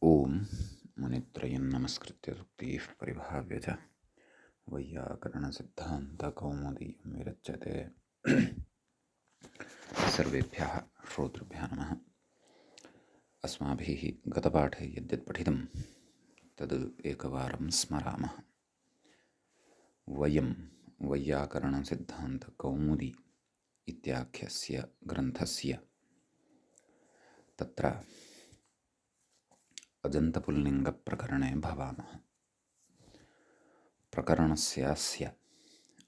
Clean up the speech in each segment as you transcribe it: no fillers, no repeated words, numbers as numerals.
ओम मुनित्रयं नमस्कृत्य सूक्तिः परिभाव्य च वैयाकरणसिद्धान्तकौमुदीं विरच्यते। सर्वेभ्यः श्रोतृभ्यः नमः। अस्माभिः गतपाठे यद्यत् पठितं तद् एकवारं स्मरामः। वयं वैयाकरणसिद्धान्तकौमुदी इत्याख्यस्य ग्रन्थस्य तत्र अजन्तपुल्लिङ्गप्रकरणे भवामः। प्रकरणस्यास्य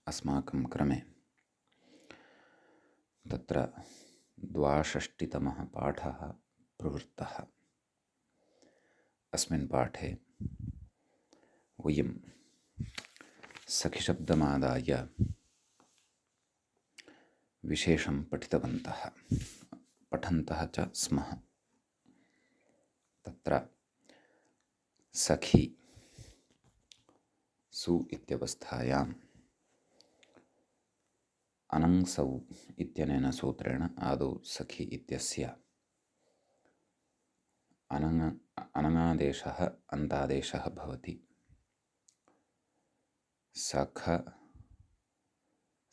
अस्माकं क्रमे तत्र 62तमः पाठः प्रवृत्तः। अस्मिन् पाठे वयं सखिशब्दमादाय विशेषं पठन्तः च स्मः। तत्र सखी सु इत्यवस्थायाम् अनङ्सौ इत्यनेन सूत्रेण आदौ सखी इत्यस्य अनङादेशः अन्तादेशः भवति। सख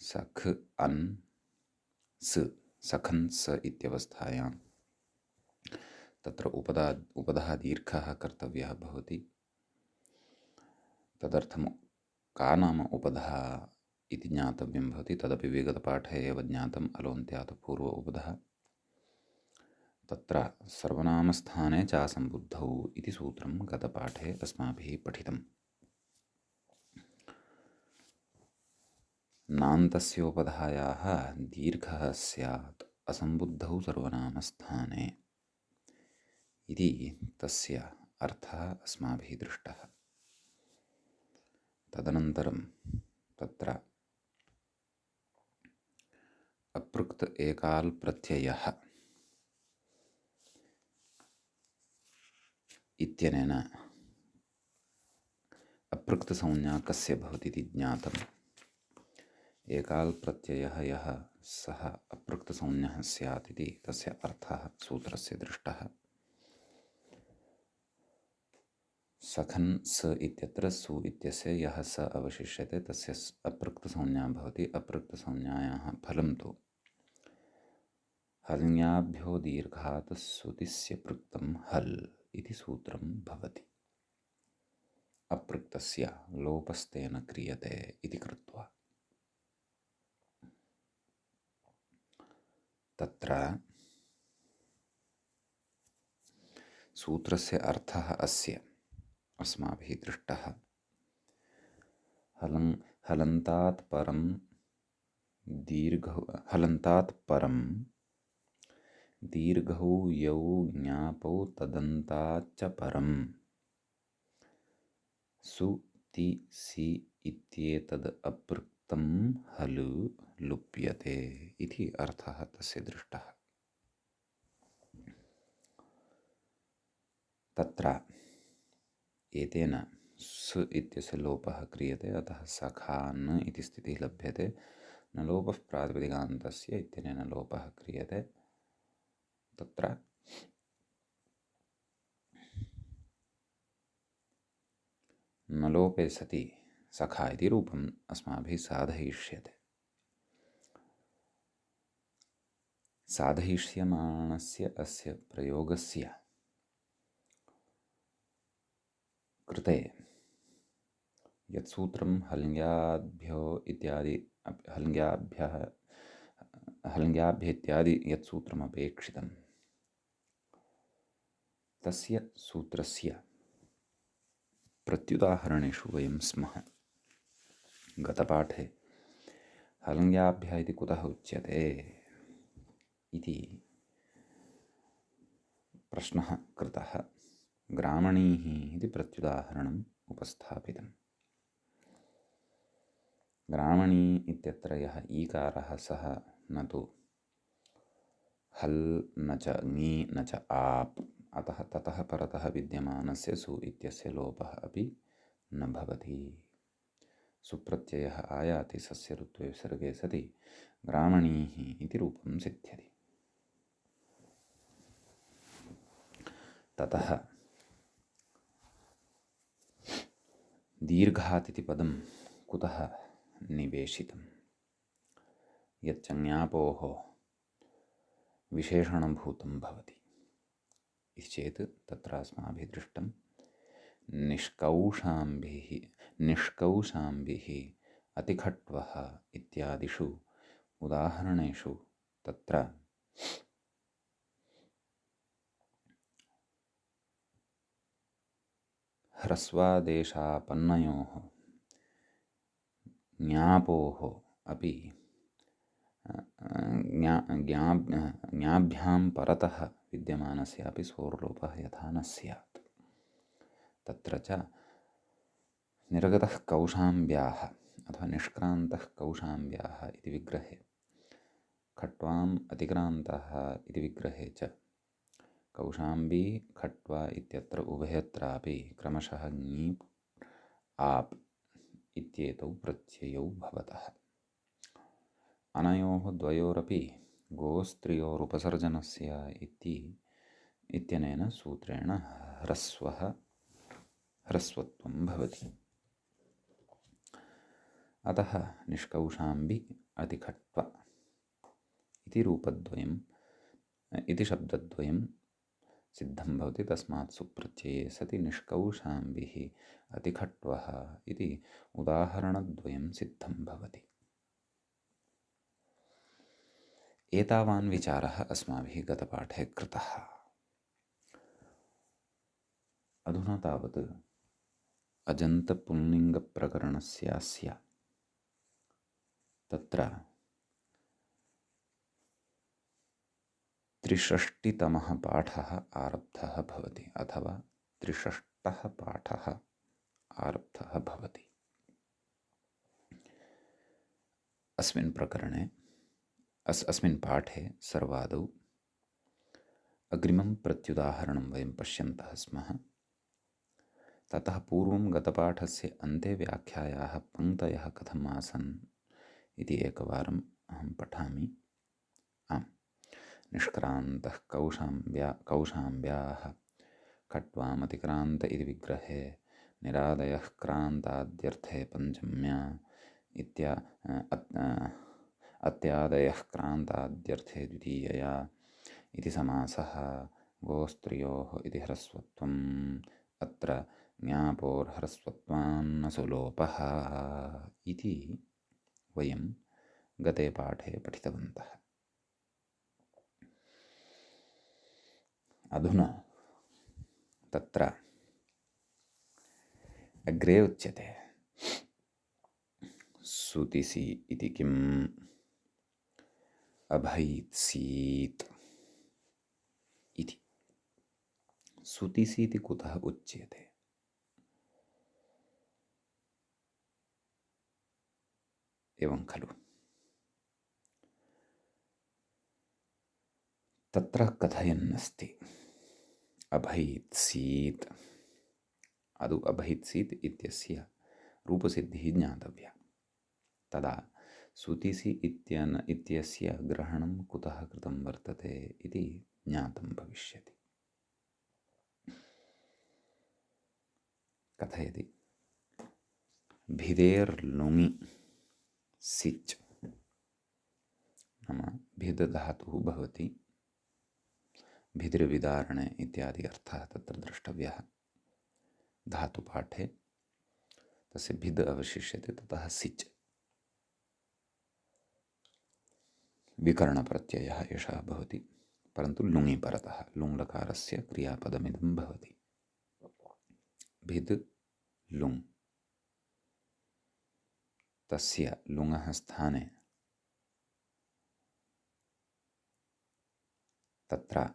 सख अन् स सखन्स इत्यवस्थायां तत्र उपधः दीर्घः कर्तव्यः भवति। तदर्थं का नाम उपधः इति ज्ञातव्यं भवति। तदपि विगतपाठे एव ज्ञातम्। अलोन्त्यात् पूर्व उपधः। तत्र सर्वनामस्थाने चासम्बुद्धौ इति सूत्रं गतपाठे अस्माभिः पठितम्। नान्तस्योपधायाः दीर्घः स्यात् असम्बुद्धौ सर्वनामस्थाने इति तस्य अर्थः अस्माभिः दृष्टः। तदनन्तरं तत्र अपृक्त एकाल् प्रत्ययः इत्यनेन अपृक्तसंज्ञा कस्य भवति इति ज्ञातम्। एकाल् प्रत्ययः यः सः अपृक्तसंज्ञः स्यात् इति तस्य अर्थः सूत्रस्य दृष्टः। सखन् स इत्यत्र सु इत्यस्य यः स अवशिष्यते तस्य अपृक्तसंज्ञा भवति। अपृक्तसंज्ञायाः फलं तु हल्ङ्याभ्यो दीर्घात् सुतिस्य पृक्तं हल् इति सूत्रं भवति। अपृक्तस्य लोपस्तेन क्रियते इति कृत्वा तत्र सूत्रस्य अर्थः अस्य अस्माभिः दृष्टः। हलन्तात् परं दीर्घौ यौ ज्ञापौ तदन्ताच्च परं सु ति सि इत्येतद् अपृक्तं हल् लुप्यते इति अर्थः तस्य दृष्टः। तत्र एतेन सु इत्यस्य लोपः क्रियते। अतः सखान् इति स्थितिः लभ्यते। न लोपः प्रातिपदिकान्तस्य इत्यनेन लोपः क्रियते। तत्र न लोपे सति सखा इति रूपम् अस्माभिः साधयिष्यते। साधयिष्यमाणस्य अस्य प्रयोगस्य कृते यत् सूत्रं हल्ङ्याभ्य इत्यादि यत् सूत्रमपेक्षितं तस्य सूत्रस्य प्रत्युदाहरणेषु वयं स्मः। गतपाठे हल्ङ्याभ्य इति कुतः उच्यते इति प्रश्नः कृतः। ग्रामणीः इति प्रत्युदाहरणम् उपस्थापितम्। ग्रामणी इत्यत्र यः ईकारः सः न तु हल् न च ङी न च आप्। अतः ततः परतः विद्यमानस्य सु इत्यस्य लोपः अपि न भवति। सुप्रत्ययः आयाति सस्य ऋत्वे विसर्गे सति ग्रामणीः इति रूपं सिद्ध्यति। ततः दीर्घात् इति पदं कुतः निवेशितं? यच्च ज्ञापोः विशेषणभूतं भवति इति चेत् तत्र अस्माभिः दृष्टं निष्कौशाम्बिः अतिखट्वः इत्यादिषु उदाहरणेषु तत्र ह्रस्वादेशापन्नयोः ज्ञापोः अपि ज्ञाभ्यां परतः विद्यमानस्यापि स्वोर्लोपः यथा न स्यात्। तत्र च निर्गतः कौशाम्ब्याः अथवा निष्क्रान्तः कौशाम्ब्याः इति विग्रहे खट्वाम् अतिक्रान्तः इति विग्रहे च कौशाम्बी खट्वा इत्यत्र उभयत्रापि क्रमशः ङीप् आप् इत्येतौ प्रत्ययौ भवतः। अनयोः द्वयोरपि गोस्त्रियोरुपसर्जनस्य इत्यनेन सूत्रेण ह्रस्वत्वं भवति। अतः निष्कौशाम्बि अतिखट्व इति रूपद्वयम् इति शब्दद्वयं सिद्धं भवति। तस्मात् सुप्रत्यये सति निष्कौशाम्बिः अतिखट्वः इति उदाहरणद्वयं सिद्धं भवति। एतावान् विचारः अस्माभिः गतपाठे कृतः। अधुना तावत् अजन्तपुल्लिङ्गप्रकरणस्यास्य तत्र 63तमः पाठः आरब्धः भवति अथवा 63 पाठः आरब्धः भवति। अस्मिन् पाठे सर्वादौ अग्रिमं प्रत्युदाहरणं वयं पश्यन्तः स्मः। ततः पूर्वं गतपाठस्य अन्ते व्याख्यायाः पङ्क्तयः कथम् आसन् इति एकवारम् अहं पठामि। आम्, निष्क्रान्तः कौशाम्ब्याः खट्वामतिक्रान्त इति विग्रहे निरादयः क्रान्ताद्यर्थे पञ्चम्या अत्यादयः क्रान्ताद्यर्थे द्वितीयया इति समासः गोस्त्रियोः इति ह्रस्वत्वम् अत्र ज्ञापोर्ह्रस्वत्वान्न सुलोपः इति वयं गते पाठे पठितवन्तः। अधुना तत्र अग्रे उच्यते सुतिसि इति किम् अभैत्सीत् इति। सुतिसि इति कुतः उच्यते? एवं खलु। तत्र कथयन्नस्ति अभैत्सीत्। अदु अभैत्सीत् इत्यस्य रूपसिद्धिः ज्ञातव्या। तदा सुतिसि इत्यस्य ग्रहणं कुतः कृतं वर्तते इति ज्ञातं भविष्यति। कथयति भिदेर्लुङि सिच् नाम भिद धातुः भवति। भिदिर्विदारणे इत्यादि अर्थः तत्र द्रष्टव्यः। धातुपाठे तस्य भिद अवशिष्यते, ततः सिच् विकरणप्रत्ययः एषः भवति, परन्तु लुङि परतः लुङ्लकारस्य क्रियापदमिदं भवति। भिद् लुङ्, तस्य लुङः स्थाने तत्र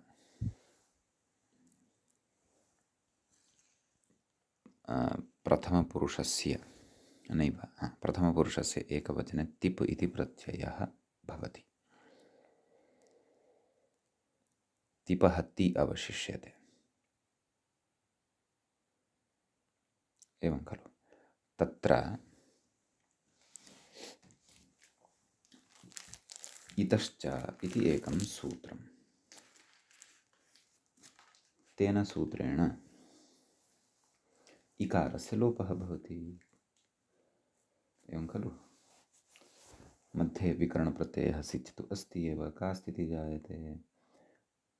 प्रथमपुरुषस्य एकवचने तिप् इति प्रत्ययः भवति। तिपः ति अवशिष्यते। एवं खलु। तत्र इतश्च इति एकं सूत्रम्। तेन सूत्रेण इकारस्य लोपः भवति। एवं खलु। मध्ये विकरणप्रत्ययः सिच् तु अस्ति एव। का स्थितिः जायते?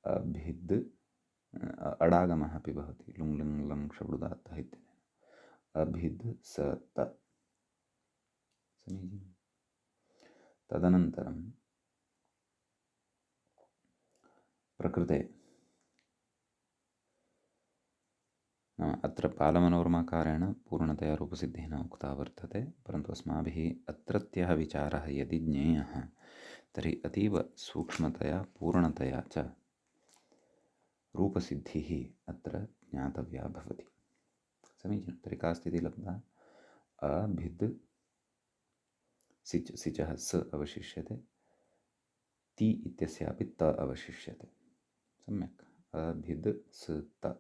अभिद् अडागमः अपि भवति। लुङ् लुङ् लङ् शब्ददात्तः इत्यनेन अभिद् स त। समीचीनं। तदनन्तरं प्रकृते अत्र पालमनोरमाकारेण पूर्णतया रूपसिद्धिः न उक्ता वर्तते, परन्तु अस्माभिः अत्रत्यः विचारः यदि ज्ञेयः तर्हि अतीव सूक्ष्मतया पूर्णतया च रूपसिद्धिः अत्र ज्ञातव्या भवति। समीचीनं। तर्हि का स्थितिः लब्धा? अभिद् सिच्, सिचः स अवशिष्यते, ति इत्यस्यापि त अवशिष्यते। सम्यक्। अभिद् स त।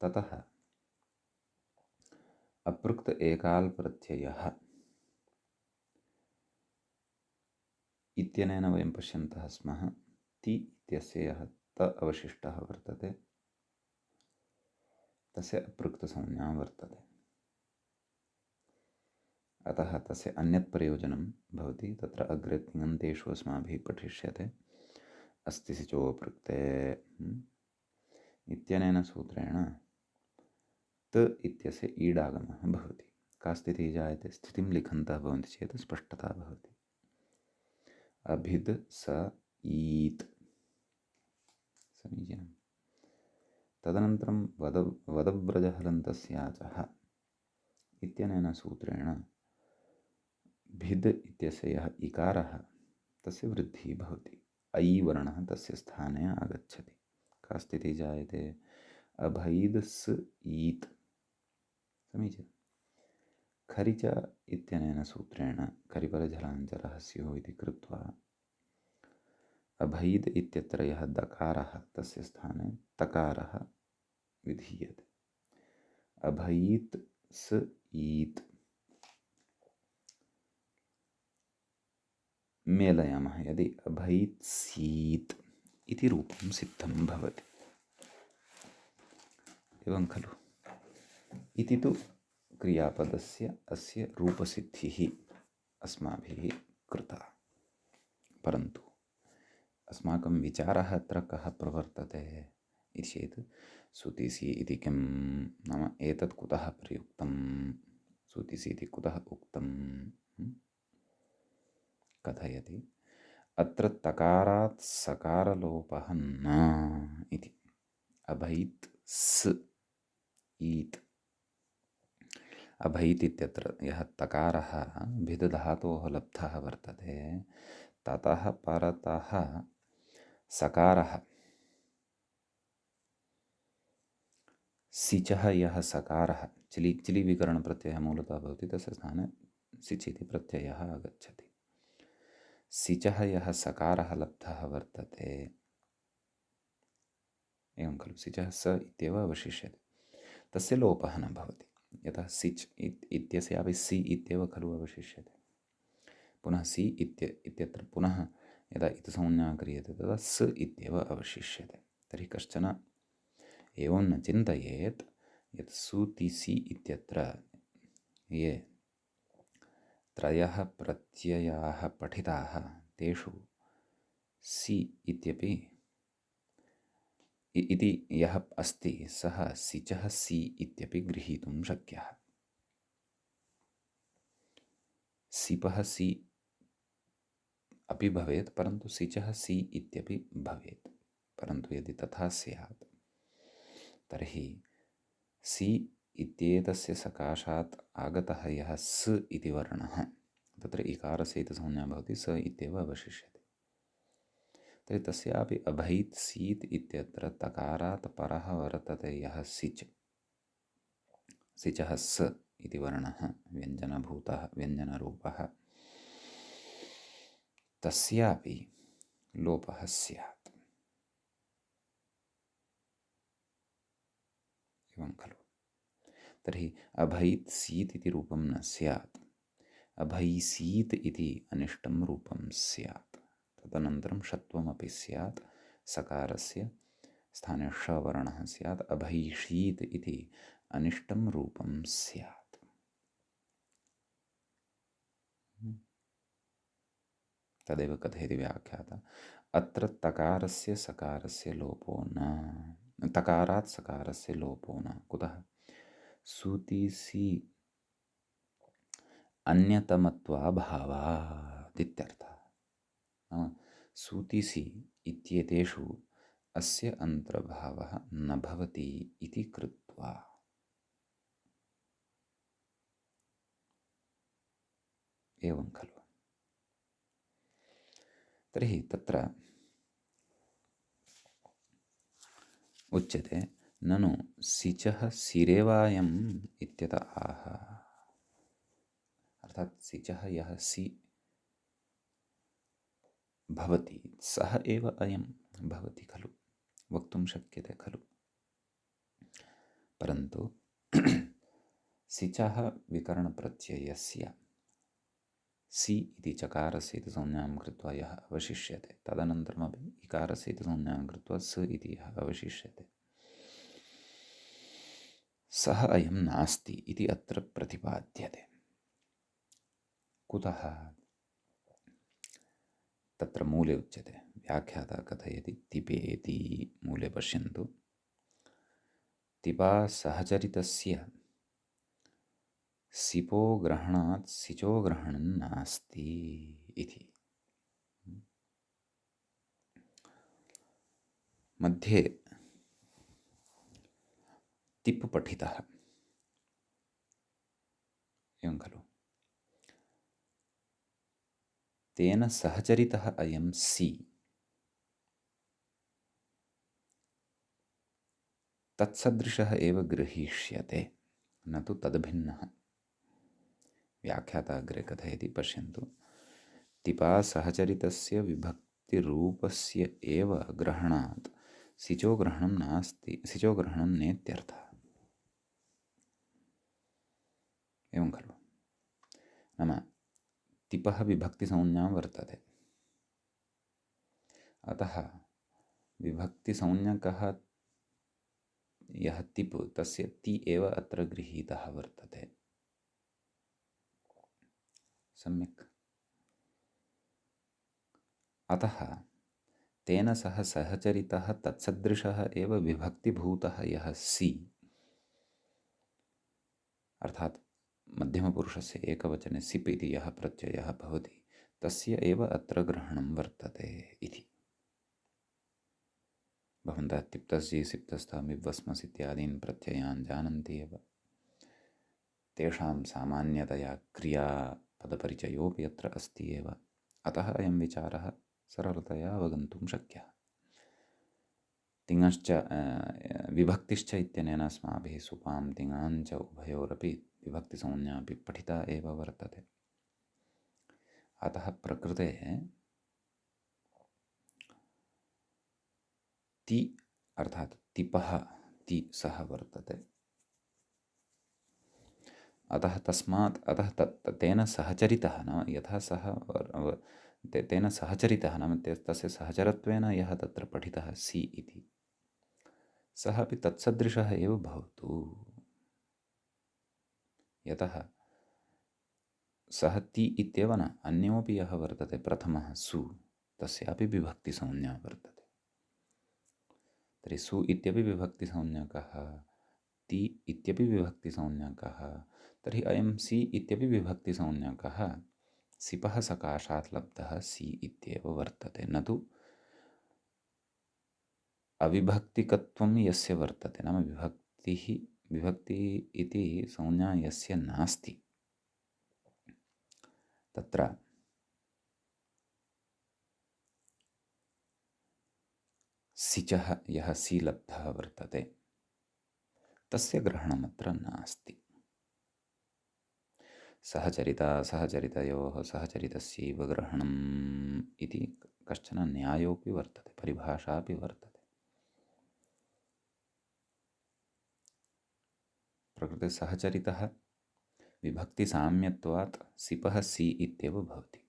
ततः अपृक्त एकाल् प्रत्ययः इत्यनेन वयं पश्यन्तः स्मः। ति इत्यस्य यः त अवशिष्टः वर्तते तस्य अपृक्तसंज्ञा वर्तते। अतः तस्य अन्यत् प्रयोजनं भवति। तत्र अग्रे तिङन्तेषु अस्माभिः पठिष्यते। अस्ति सिचोपृक्ते इत्यनेन सूत्रेण त इत्यस्य ईडागमः भवति। का स्थितिः जायते? स्थितिं लिखन्तः भवन्ति चेत् स्पष्टता भवति। अभिद् स ईत्। समीचीनं। तदनन्तरं वदव्रजहलन्तस्याचः इत्यनेन सूत्रेण भिद् इत्यस्य यः इकारः तस्य वृद्धिः भवति। ऐ वर्णः तस्य स्थाने आगच्छति। का स्थितिः जायते? अभैद् स ईत्। समीचीनं। खरिच इत्यनेन सूत्रेण खरिपरझलाञ्चरः स्युः इति कृत्वा अभैद् इत्यत्र यः दकारः तस्य स्थाने तकारः विधीयते। अभैत् स ईत्। मेलयामः यदि अभैत् सीत् इति रूपं सिद्धं भवति। एवं खलु। इति तु क्रियापदस्य अस्य रूपसिद्धिः अस्माभिः कृता। परन्तु अस्माकं विचारः अत्र कः प्रवर्तते इति चेत् सुतिसि इति किं, नाम एतत् कुतः प्रयुक्तं, सुतिसि इति कुतः उक्तं कथयति। अत्र तकारात् सकारलोपः न इति। अभैत् स ईत्। अभैत् इत्यत्र यः तकारः भिद् धातोः लब्धः वर्तते ततः परतः सकारः सिचः यः सकारः चिलि विकरणप्रत्ययः मूलतः भवति, तस्य स्थाने सिच् इति प्रत्ययः आगच्छति। सिचः यः सकारः लब्धः वर्तते, एवं खलु, सिचः स इत्येव अवशिष्यते, तस्य लोपः न भवति। यतः सिच् इत्यस्यापि सि इत्येव खलु अवशिष्यते। पुनः सि इत्यत्र पुनः यदा इतसंज्ञा क्रियते तदा स इत्येव अवशिष्यते। तर्हि कश्चन एवं न चिन्तयेत् यत् सुतिसि इत्यत्र ये त्रयः प्रत्ययाः पठिताः तेषु सि इत्यपि इति यः अस्ति सः सिचः सि इत्यपि गृहीतुं शक्यः। सिपः सि अपि भवेत्, परन्तु सिचः सि इत्यपि भवेत्। परन्तु यदि तथा स्यात् तर्हि सि इत्येतस्य सकाशात् आगतः यः स इति वर्णः तत्र इकारस्य इतसंज्ञा भवति, स इत्येव अवशिष्यते। तर्हि तस्यापि अभैत् सीत् इत्यत्र तकारात् परः वर्तते यः सिच्, सिचः स इति वर्णः व्यञ्जनभूतः व्यञ्जनरूपः, तस्यापि लोपः स्यात्। एवं खलु। तर्हि अभैत् सीत् इति रूपं न स्यात्, अभैसीत् इति अनिष्टं रूपं स्यात्। तदनन्तरं षत्वमपि स्यात् सकारस्य स्थाने ष वर्णः स्यात् अभैषीत् इति अनिष्टं रूपं स्यात्। तदेव कथयति व्याख्याता। अत्र तकारस्य सकारस्य लोपो न, तकारात् सकारस्य लोपो न। कुतः? सूतिसि अन्यतमत्वाभावात् इत्यर्थः। नाम सूतिसि इत्येतेषु अस्य अन्तर्भावः न भवति इति कृत्वा। एवं खलु। तर्हि तत्र उच्यते ननु सिचः सिरेवायम् इत्यत आह। अर्थात् सिचः यः सि भवति सः एव अयं भवति खलु, वक्तुं शक्यते खलु। परन्तु सिचः विकरणप्रत्ययस्य सि इति चकारस्य इति संज्ञां कृत्वा यः अवशिष्यते, तदनन्तरमपि इकारस्य इति संज्ञां कृत्वा स इति यः अवशिष्यते, सः अयं नास्ति इति अत्र प्रतिपाद्यते। कुतः? तत्र मूले उच्यते, व्याख्याता कथयति तिपेति। मूले पश्यन्तु, तिपा सहचरितस्य सिपो ग्रहणात् सिचो ग्रहणं नास्ति इति। मध्ये तिप् पठितः, एवं खलु। तेन सहचरितः अयं सि, तत्सदृशः एव गृहीष्यते, न तु तद्भिन्नः। व्याख्याता अग्रे कथयति, पश्यन्तु। तिपा सहचरितस्य विभक्तिरूपस्य एव ग्रहणात् सिचो ग्रहणं नास्ति, सिचो ग्रहणं नेत्यर्थः। एवं खलु। नाम तिपः विभक्तिसंज्ञा वर्तते, अतः विभक्तिसंज्ञकः यः तिप् तस्य ति एव अत्र गृहीतः वर्तते। सम्यक्। अतः तेन सह सहचरितः तत्सदृशः एव विभक्तिभूतः यः सि, अर्थात् मध्यमपुरुषस्य एकवचने सिप् इति यः प्रत्ययः भवति तस्य एव अत्र ग्रहणं वर्तते इति। भवन्तः तिप्तस्य सिप्तस्थः मिवस्मस् इत्यादीन् प्रत्ययान् जानन्ति एव। तेषां सामान्यतया क्रियापदपरिचयोऽपि अत्र अस्ति एव। अतः अयं विचारः सरलतया अवगन्तुं शक्यः। तिङश्च विभक्तिश्च इत्यनेन अस्माभिः सुपां तिङाञ्च उभयोरपि विभक्तिसंज्ञापि पठिता एव वर्तते। अतः प्रकृते ति अर्थात् तिपः ति सः वर्तते। अतः तस्मात् तेन सहचरितः, नाम यथा सः तेन सहचरितः नाम तस्य सहचरत्वेन यः तत्र पठितः सि इति, सः अपि तत्सदृशः एव भवतु। यतः सः ति इत्येव न, अन्योऽपि यः वर्तते प्रथमः सु, तस्यापि विभक्तिसंज्ञा वर्तते। तर्हि सु इत्यपि विभक्तिसंज्ञकः, ति इत्यपि विभक्तिसंज्ञकः, तर्हि अयं सि इत्यपि विभक्तिसंज्ञकः सिपः सकाशात् लब्धः सि इत्येव वर्तते, न तु अविभक्तिकत्वं यस्य वर्तते, नाम विभक्ति इति संज्ञा यस्य नास्ति, तत्र सिचः यः सि लब्धः वर्तते तस्य ग्रहणमत्र नास्ति। सहचरितयोः सहचरितस्यैव ग्रहणम् इति कश्चन न्यायोऽपि वर्तते, परिभाषापि वर्तते। प्रकृते सहचरितः विभक्तिसाम्यत्वात् सिपः सि इत्येव भवति।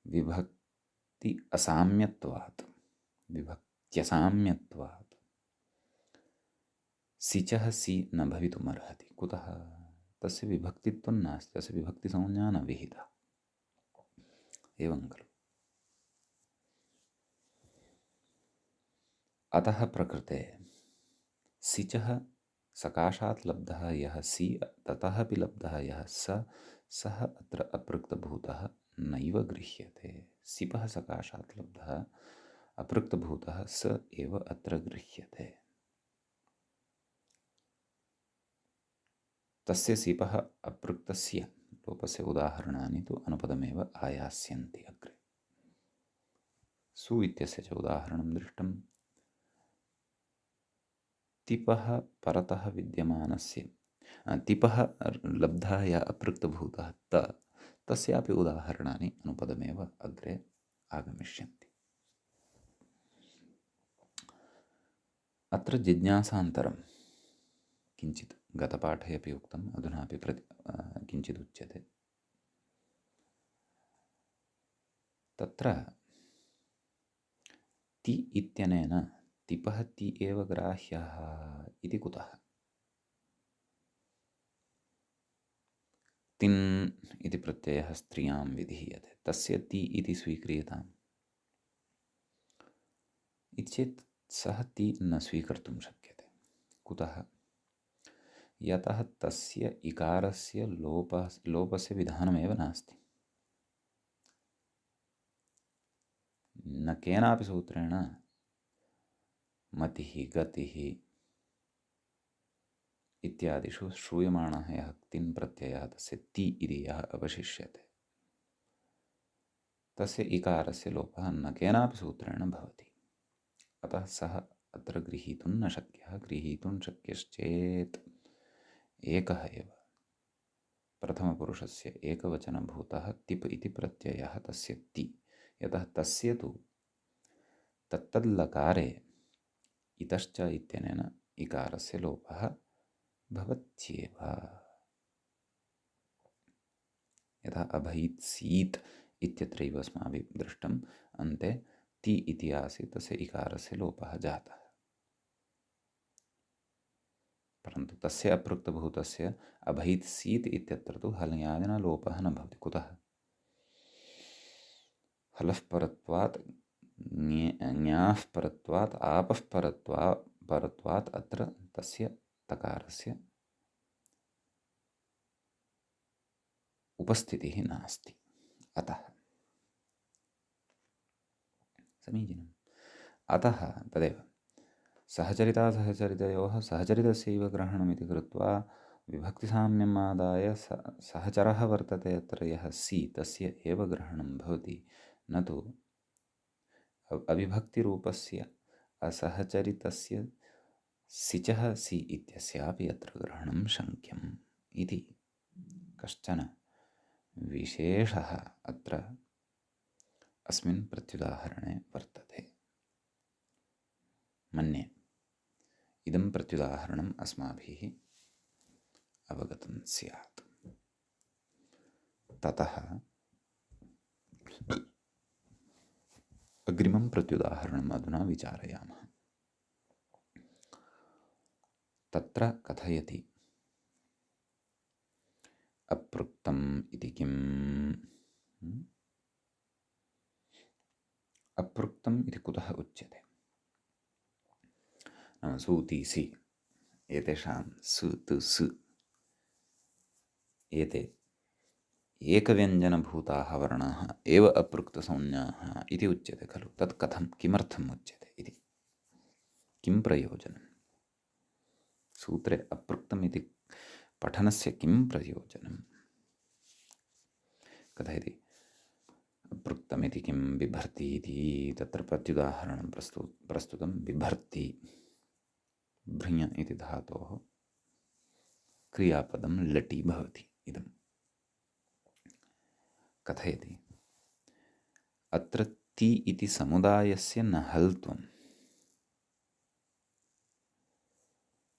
विभक्ति असाम्यत्वात् विभक्त्यसाम्यत्वात् सिचः सि न भवितुमर्हति। कुतः? तस्य विभक्तित्वं नास्ति, तस्य विभक्तिसंज्ञा न विहिता। एवं खलु। अतः प्रकृते सिचः सकाशात् लब्धः यः सि ततः अपि लब्धः यः सः अत्र अपृक्तभूतः नैव गृह्यते। सिपः सकाशात् लब्धः अपृक्तभूतः स एव अत्र गृह्यते। तस्य सिपः अपृक्तस्य लोपस्य उदाहरणानि तु अनुपदमेव आयास्यन्ति अग्रे। सु इत्यस्य च उदाहरणं दृष्टं। तिपः परतः विद्यमानस्य तिपः लब्धः यः अपृक्तभूतः तस्यापि उदाहरणानि अनुपदमेव अग्रे आगमिष्यन्ति। अत्र जिज्ञासान्तरं किञ्चित् गतपाठे अपि उक्तम्, अधुनापि किञ्चित् उच्यते। तत्र ति इत्यनेन तिपः ति एव ग्राह्यः इति कुतः? तिन् इति प्रत्ययः स्त्रियां विधीयते, तस्य ति इति स्वीक्रियताम् इति चेत् सः ति न स्वीकर्तुं शक्यते। कुतः? यतः तस्य इकारस्य लोपस्य विधानमेव नास्ति। न केनापि सूत्रेण मतिः गतिः इत्यादिषु श्रूयमाणः यः तिन् प्रत्ययः तस्य ति इति यः अवशिष्यते तस्य इकारस्य लोपः न केनापि सूत्रेण भवति। अतः सः अत्र गृहीतुं न शक्यः। गृहीतुं शक्यश्चेत् एकः एव प्रथमपुरुषस्य एकवचनभूतः तिप् इति प्रत्ययः तस्य ति। यतः तस्य तु तत्तल्लकारे इतश्च इत्यनेन इकारस्य लोपः भवत्येव। यथा अभयित् सीत् इत्यत्रैव अस्माभिः दृष्टम्, अन्ते ति इति आसीत्, तस्य इकारस्य लोपः जातः। परन्तु तस्य अपृक्तभूतस्य अभयित् सीत् इत्यत्र तु हलयादिनलोपः न भवति। कुतः? हलः परत्वात् ञाः परत्वात् आपः परत्वात् अत्र तस्य तकारस्य उपस्थितिः नास्ति। अतः समीचीनम्। अतः तदेव सहचरितासहचरितयोः सहचरितस्यैव ग्रहणमिति कृत्वा विभक्तिसाम्यम् आदाय सहचरः वर्तते अत्र यः सि तस्य एव ग्रहणं भवति, न तु अविभक्तिरूपस्य असहचरितस्य सिचः सि इत्यस्यापि अत्र ग्रहणं शक्यम् इति कश्चन विशेषः अत्र अस्मिन् प्रत्युदाहरणे वर्तते। मन्ये इदं प्रत्युदाहरणम् अस्माभिः अवगतं स्यात्। ततः अग्रिमं प्रत्युदाहरणम् अधुना विचारयामः। तत्र कथयति अपृक्तम् इति किम्? अपृक्तम् इति कुतः उच्यते? सूति सि एतेषां सु तु सु एते एकव्यञ्जनभूताः वर्णाः एव अपृक्तसंज्ञाः इति उच्यते खलु। तत् कथं, किमर्थम् उच्यते इति, किं प्रयोजनं? सूत्रे अपृक्तम् इति पठनस्य किं प्रयोजनं? कथयति अपृक्तमिति किं बिभर्ति इति। तत्र प्रत्युदाहरणं प्रस्तुतं। बिभर्ति भृञ इति धातोः क्रियापदं लटि भवति। इदं कथयति अत्र ति इति समुदायस्य न हल्त्वं।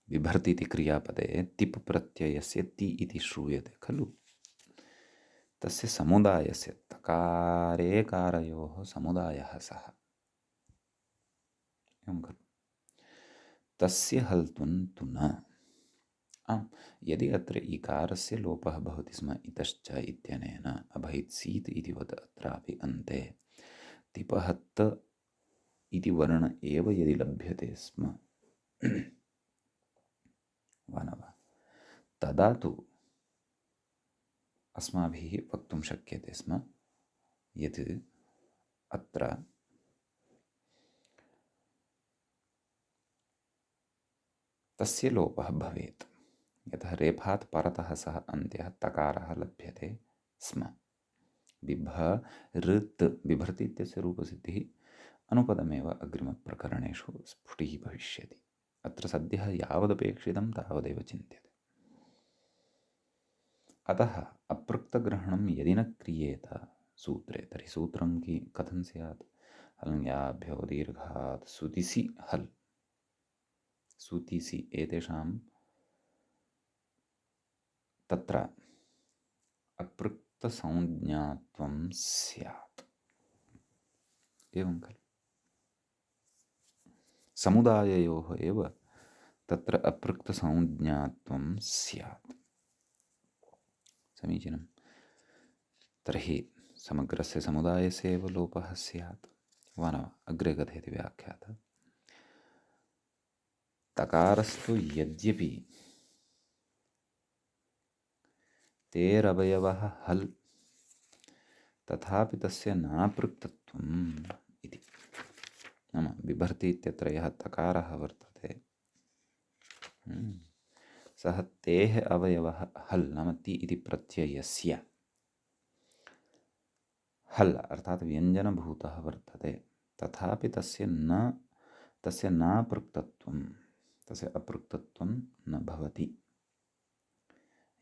बिभर्ति इति क्रियापदे तिप् प्रत्ययस्य ति इति श्रूयते खलु। तस्य समुदायस्य तकारेकारयोः समुदायः सः। एवं खलु। तस्य हल्त्वं तु न। आम्, यदि अत्र इकारस्य लोपः भवति स्म इतश्च इत्यनेन अभैत्सीत् इति वत् अत्रापि अन्ते तिपहत्त इति वर्ण एव यदि लभ्यते स्म वा न वा, तदा तु अस्माभिः वक्तुं शक्यते स्म यत् अत्र तस्य लोपः भवेत्, यतः रेफात् परतः सः अन्त्यः तकारः लभ्यते स्म। बिभृत्, बिभर्ति इत्यस्य रूपसिद्धिः अनुपदमेव अग्रिमप्रकरणेषु स्फुटीः भविष्यति। अत्र सद्यः यावदपेक्षितं तावदेव चिन्त्यते। अतः अपृक्तग्रहणं यदि न क्रियेत सूत्रे, तर्हि सूत्रं कथं स्यात्? हल्ङ्याभ्यो दीर्घात् सुतिसि हल्, सुतिसि एतेषां तत्र अपृक्तसंज्ञात्वं स्यात्, एवं खलु। समुदाययोः एव तत्र अपृक्तसंज्ञात्वं स्यात्। समीचीनं। तर्हि समग्रस्य समुदायस्य एव लोपः स्यात् वा न वा? अग्रे कथयति व्याख्यातः। तकारस्तु यद्यपि तेरवयवः हल् तथापि तस्य नापृक्तत्वम् इति। नाम बिभर्ति इत्यत्र यः तकारः वर्तते सः तेः अवयवः हल्, नाम ति इति प्रत्ययस्य हल् अर्थात् व्यञ्जनभूतः वर्तते, तथापि तस्य नापृक्तत्वं, तस्य अपृक्तत्वं न भवति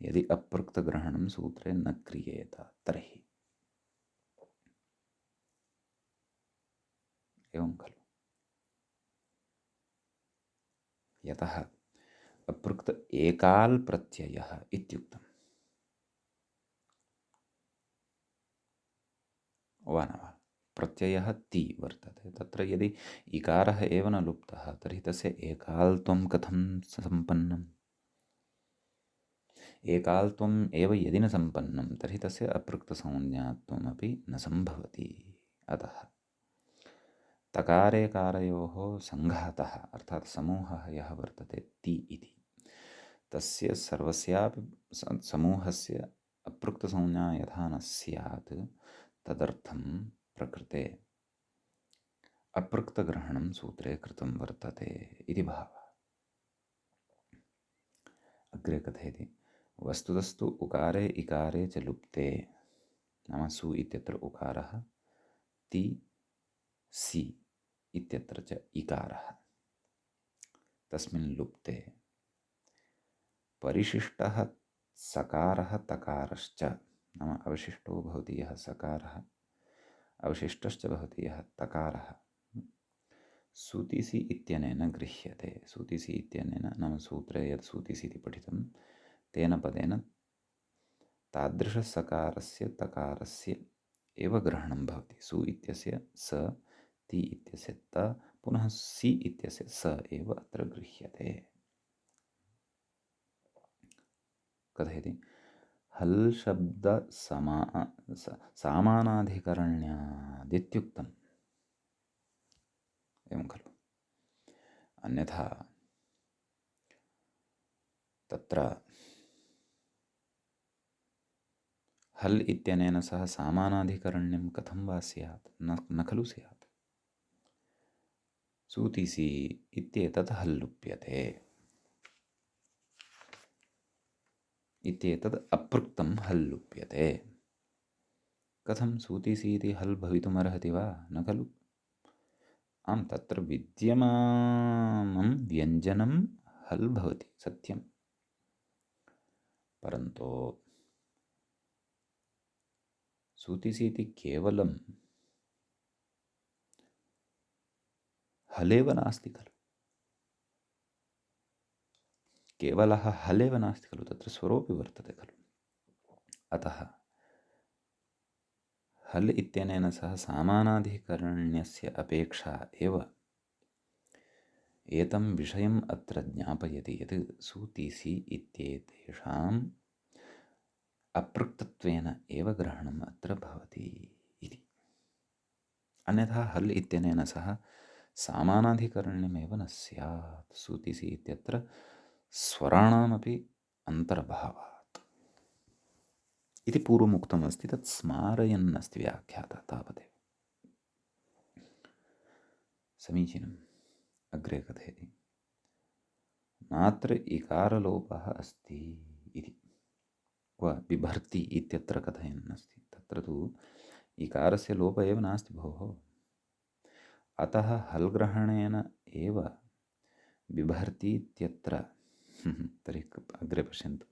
यदि अपृक्तग्रहणं सूत्रे न क्रियेत तर्हि। एवं खलु। यतः अपृक्त एकाल् प्रत्ययः इत्युक्तम् वा न वा? प्रत्ययः ति वर्तते, तत्र यदि इकारः एव न लुप्तः तर्हि तस्य एकाल्त्वं कथं सम्पन्नम्? एकाल्त्वम् एव यदि न सम्पन्नं तर्हि तस्य अपृक्तसंज्ञात्वमपि न सम्भवति। अतः तकारेकारयोः सङ्घातः अर्थात् समूहः यः वर्तते ति इति, तस्य सर्वस्यापि समूहस्य अपृक्तसंज्ञा यथा न स्यात् तदर्थं प्रकृते अपृक्तग्रहणं सूत्रे कृतं वर्तते इति भावः। अग्रे कथयति। वस्तुतस्तु उकारे इकारे च लुप्ते, नाम सु इत्यत्र उकारः, ति सि इत्यत्र च इकारः, तस्मिन् लुप्ते परिशिष्टः सकारः तकारश्च, नाम अवशिष्टो भवति यः सकारः, अवशिष्टश्च भवति यः तकारः, सुतिसि इत्यनेन गृह्यते। सुतिसि इत्यनेन नाम सूत्रे यत् सुतिसि इति पठितं तेन पदेन तादृशसकारस्य तकारस्य एव ग्रहणं भवति। सु इत्यस्य स, ति इत्यस्य त, पुनः सि इत्यस्य स एव अत्र गृह्यते। कथयति। हल् शब्द सामानाधिकरण्यादित्युक्तम्, एवं खलु। अन्यथा तत्र हल् इत्यनेन सह सामानाधिकरण्यं कथं वा स्यात्? न खलु स्यात्। सूतिसि इत्येतत् हल् लुप्यते, इत्येतत् अपृक्तं हल् लुप्यते। कथं सूतिसि इति हल् भवितुमर्हति वा? न खलु। आं, तत्र विद्यमानं व्यञ्जनं हल् भवति, सत्यं, परन्तु सूतिसि इति केवलं हलेव नास्ति खलु, केवलः हलेव नास्ति खलु, तत्र स्वरोऽपि वर्तते खलु। अतः हल् इत्यनेन सह सामानाधिकरण्यस्य अपेक्षा एव एतं विषयम् अत्र ज्ञापयति यत् सूतिसि इत्येतेषाम् अपृक्तत्वेन एव ग्रहणम् अत्र भवति इति। अन्यथा हल् इत्यनेन सह सामानाधिकरण्यमेव न स्यात्। सूतिसि इत्यत्र स्वराणामपि अन्तर्भावात् इति पूर्वमुक्तमस्ति। तत् स्मारयन् अस्ति व्याख्याता तावदेव। समीचीनम्। अग्रे कथयति नात्र इकारलोपः अस्ति इति। क्व बिभर्ति इत्यत्र कथयन् अस्ति। तत्र तु इकारस्य लोपः एव नास्ति भोः। अतः हल् ग्रहणेन एव बिभर्ति इत्यत्र तर्हि अग्रे पश्यन्तु,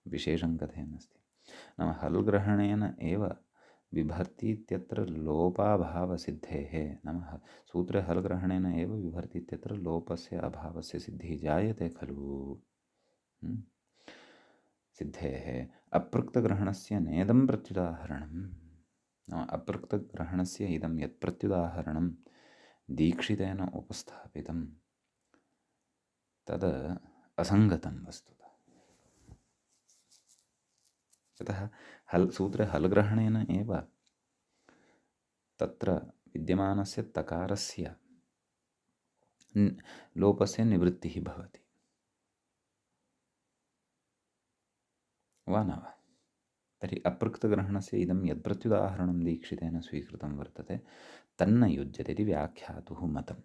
विशेषं कथयन् अस्ति। नाम हल् ग्रहणेन एव बिभर्ति इत्यत्र लोपाभावसिद्धेः, नाम सूत्रे हल् ग्रहणेन एव बिभर्ति इत्यत्र लोपस्य अभावस्य सिद्धिः जायते खलु। सिद्धेः अपृक्तग्रहणस्य नेदं प्रत्युदाहरणं, नाम अपृक्तग्रहणस्य इदं यत् प्रत्युदाहरणं दीक्षितेन उपस्थापितं तद् असङ्गतं वस्तुतः। यतः हल् सूत्रे हल् ग्रहणेन एव तत्र विद्यमानस्य तकारस्य लोपस्य निवृत्तिः भवति वा न वा। तर्हि अपृक्तग्रहणस्य इदं यद्प्रत्युदाहरणं दीक्षितेन स्वीकृतं वर्तते तन्न युज्यते इति व्याख्यातुः मतम्।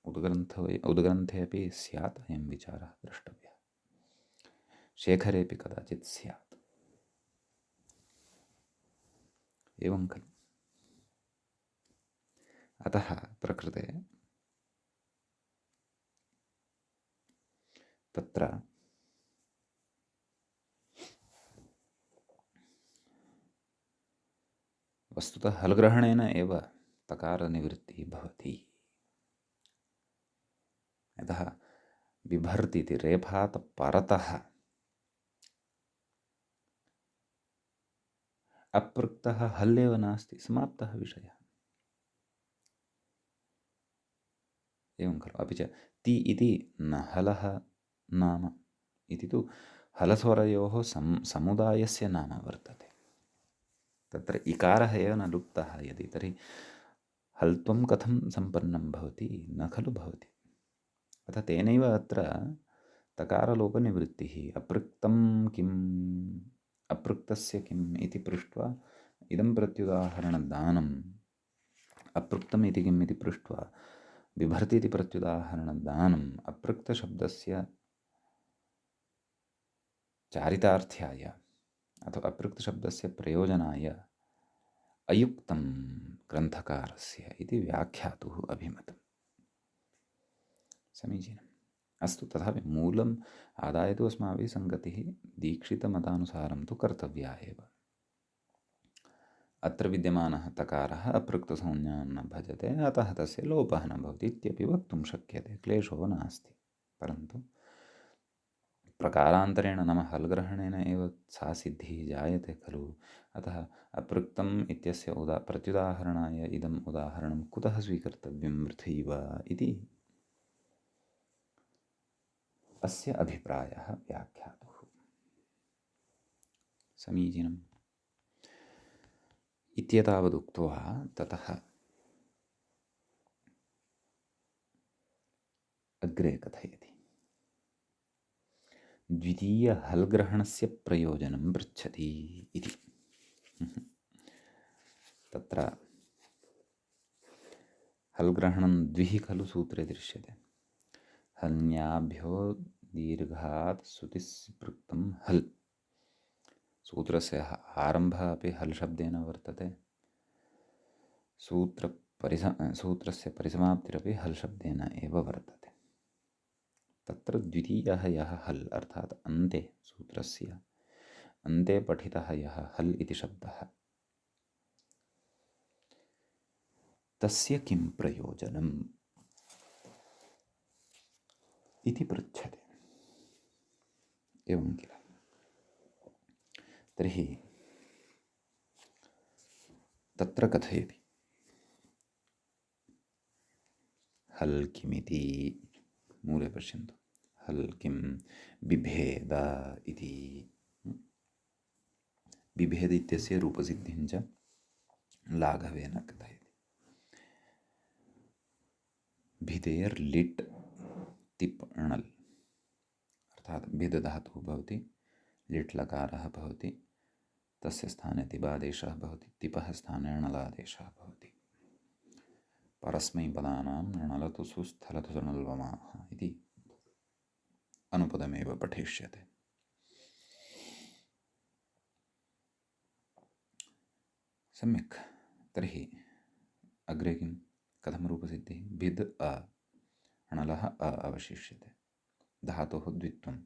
उद्ग्रन्थे अपि स्यात् अयं विचारः द्रष्टव्यः, शेखरेपि कदाचित् स्यात्। एवं खलु। अतः प्रकृते तत्र वस्तुतः हल् ग्रहणेन एव तकारनिवृत्तिः भवति। यतः बिभर्ति इति रेफात् परतः अपृक्तः हल् एव नास्ति, समाप्तः विषयः। एवं खलु। अपि च ति इति न हलः नाम इति तु हलस्वरयोः समुदायस्य नाम वर्तते। तत्र इकारः एव न लुप्तः यदि, तर्हि हल्त्वं कथं सम्पन्नं भवति, न खलु भवति। अतः तेनैव अत्र तकारलोपनिवृत्तिः। अपृक्तं किम्, अपृक्तस्य किम् इति पृष्ट्वा इदं प्रत्युदाहरणदानम्, अपृक्तम् इति किम् इति पृष्ट्वा बिभर्ति इति प्रत्युदाहरणदानम् अपृक्तशब्दस्य चारितार्थ्याय अथवा अपृक्तशब्दस्य प्रयोजनाय अयुक्तं ग्रन्थकारस्य इति व्याख्यातुः अभिमतम्। समीचीनम्। अस्तु, तथापि मूलम् आदाय तु अस्माभिः सङ्गतिः दीक्षितमतानुसारं तु कर्तव्या एव। अत्र विद्यमानः तकारः अपृक्तसंज्ञां न भजते, अतः तस्य लोपः न भवति इत्यपि वक्तुं शक्यते, क्लेशो नास्ति। परन्तु प्रकारान्तरेण नाम हल् ग्रहणेन एव सा सिद्धिः जायते खलु। अतः अपृक्तम् इत्यस्य प्रत्युदाहरणाय इदम् उदाहरणं कुतः स्वीकर्तव्यं वृथैव इति अस्य अभिप्रायः व्याख्यातुः। समीचीनम्। इत्येतावदुक्त्वा ततः अग्रे कथयति। द्वितीय हल् ग्रहणस्य प्रयोजनं पृच्छति इति। तत्र हल् ग्रहणं द्विः खलु सूत्रे दृश्यते। हन्याभ्यो दीर्घात् सुतिस्पृक्तं हल्। सूत्रस्य आरम्भः अपि हल् शब्देन वर्तते, सूत्रस्य परिसमाप्तिरपि हल् शब्देन एव वर्तते। तत्र द्वितीयः यः हल् अर्थात् अन्ते, सूत्रस्य अन्ते पठितः यः हल् इति शब्दः, तस्य किं प्रयोजनम् इति पृच्छते। एवं किल। तर्हि तत्र कथयति हल् किमिति। मूले पश्यन्तु। हल् किं बिभेद इति। बिभेद इत्यस्य रूपसिद्धिं च लाघवेन कथयति। भिदेर् लिट् तिप् णल् अर्थात् भिद धातुः भवति, लिट् लकारः भवति, तस्य स्थाने तिबादेशः भवति, तिपः स्थाने णलादेशः भवति। परस्मैपदानां णलतु सुस्थलतु णल्वमाः इति अनुपदमेव पठिष्यते। सम्यक्। तर्हि अग्रे किं कथं रूपसिद्धिः? भिद् अ णलः अ अवशिष्यते। धातोः द्वित्वं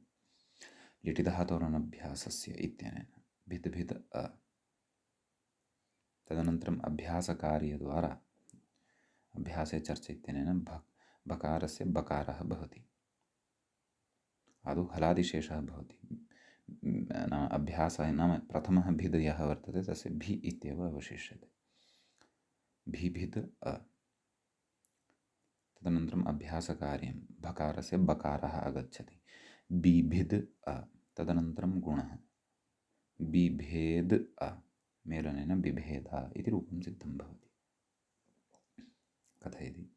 लिटि धातोरनभ्यासस्य इत्यनेन भिद् भिद् अ। तदनन्तरम् अभ्यासकार्यद्वारा अभ्यासे चर्च इत्यनेन बकारस्य बकारः भवति। आदौ हलादिशेषः भवति। नाम अभ्यासः नाम प्रथमः भिद् यः वर्तते तस्य भि इत्येव अवशिष्यते। भि भिद् अ। तदनन्तरम् अभ्यासकार्यं भकारस्य बकारः आगच्छति। बिभिद् अ। तदनन्तरं गुणः बिभेद् अ मेलनेन बिभेद इति रूपं सिद्धं भवति। कथयति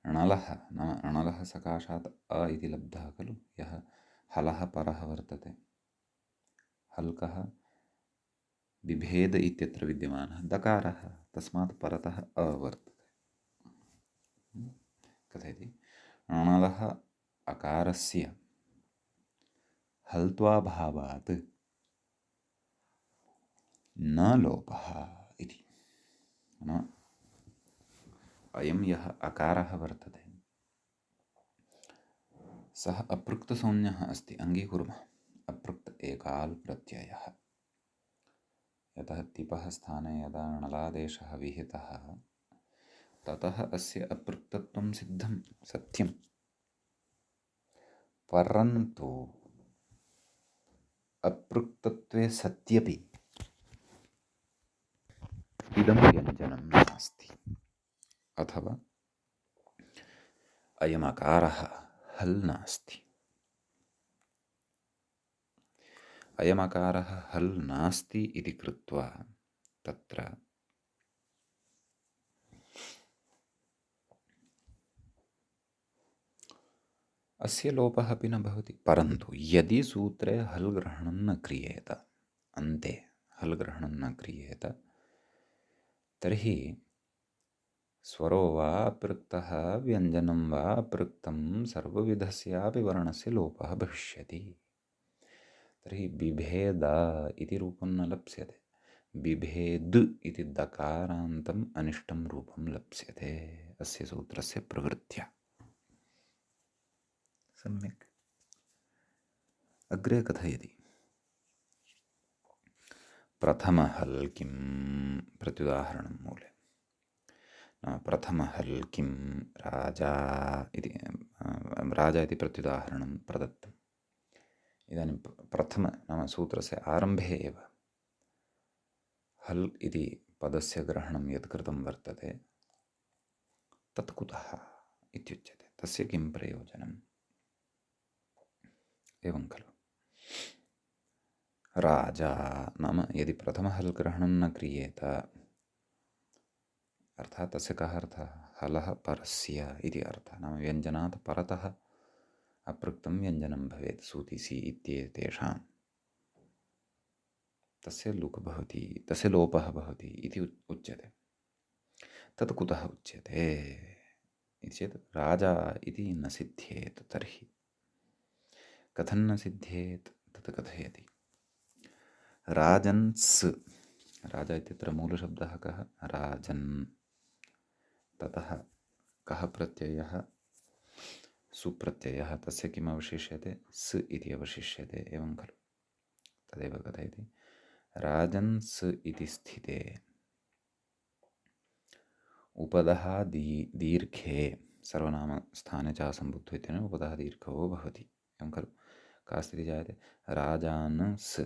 णलः नाम णलः सकाशात् अ इति लब्धः खलु। यः हलः परः वर्तते, हल्कः बिभेद इत्यत्र विद्यमानः दकारः, तस्मात् परतः अ वर्तते। कथयति णलः अकारस्य हल्त्वाभावात् न लोपः इति। अयं यः अकारः वर्तते सः अपृक्तसंज्ञः अस्ति। अङ्गीकुर्मः। अपृक्त एकाल् प्रत्ययः। यतः तिपः स्थाने यदा णलादेशः विहितः ततः अस्य अपृक्तत्वं सिद्धं सत्यं। परन्तु अपृक्तत्वे सत्यपि इदं व्यञ्जनं नास्ति। अथवा अयमकारः हल् नास्ति। अयमकारः हल् नास्ति इति कृत्वा तत्र अस्य लोपः अपि न भवति। परन्तु यदि सूत्रे हल् ग्रहणं न क्रियेत, अन्ते हल् ग्रहणं न क्रियेत, तर्हि स्वरो वा अपृक्तः व्यञ्जनं वा अपृक्तं सर्वविधस्यापि वर्णस्य लोपः भविष्यति। तर्हि बिभेद इति रूपं न लप्स्यते। बिभेद् इति दकारान्तम् अनिष्टं रूपं लप्स्यते अस्य सूत्रस्य प्रवृत्त्या। सम्यक्। अग्रे कथयति प्रथमहल् किं प्रत्युदाहरणं मूले। प्रथमहल् किं राजा इति राजा इति प्रत्युदाहरणं प्रदत्तम्। इदानीं प्रथम नाम सूत्रस्य आरम्भे एव हल् इति पदस्य ग्रहणं यत् कृतं वर्तते तत् कुतः इत्युच्यते। तस्य किं प्रयोजनम्? एवं खलु। राजा नाम यदि प्रथमहल् ग्रहणं न क्रियेत, अर्थात् तस्य कः अर्थः? हलः परस्य इति अर्थः। नाम व्यञ्जनात् परतः अपृक्तं व्यञ्जनं भवेत्। सूति सि इत्येतेषां तस्य लुक् भवति, तस्य लोपः भवति इति उच्यते। तत् कुतः उच्यते इति चेत् राजा इति न सिद्ध्येत्। तर्हि कथं न सिद्ध्येत् तत् कथयति। राजन्स्, राजा इत्यत्र मूलशब्दः कः? राजन्। ततः कः प्रत्ययः? सुप्रत्ययः। तस्य किम् अवशिष्यते? स् इति अवशिष्यते। एवं खलु। तदेव कथयति राजन्स् इति स्थिते उपदः दीर्घे सर्वनामस्थाने च सम्बुद्धौ इत्यनेन उपदः दीर्घो भवति। एवं खलु। का स्थितिः जायते? राजानस्।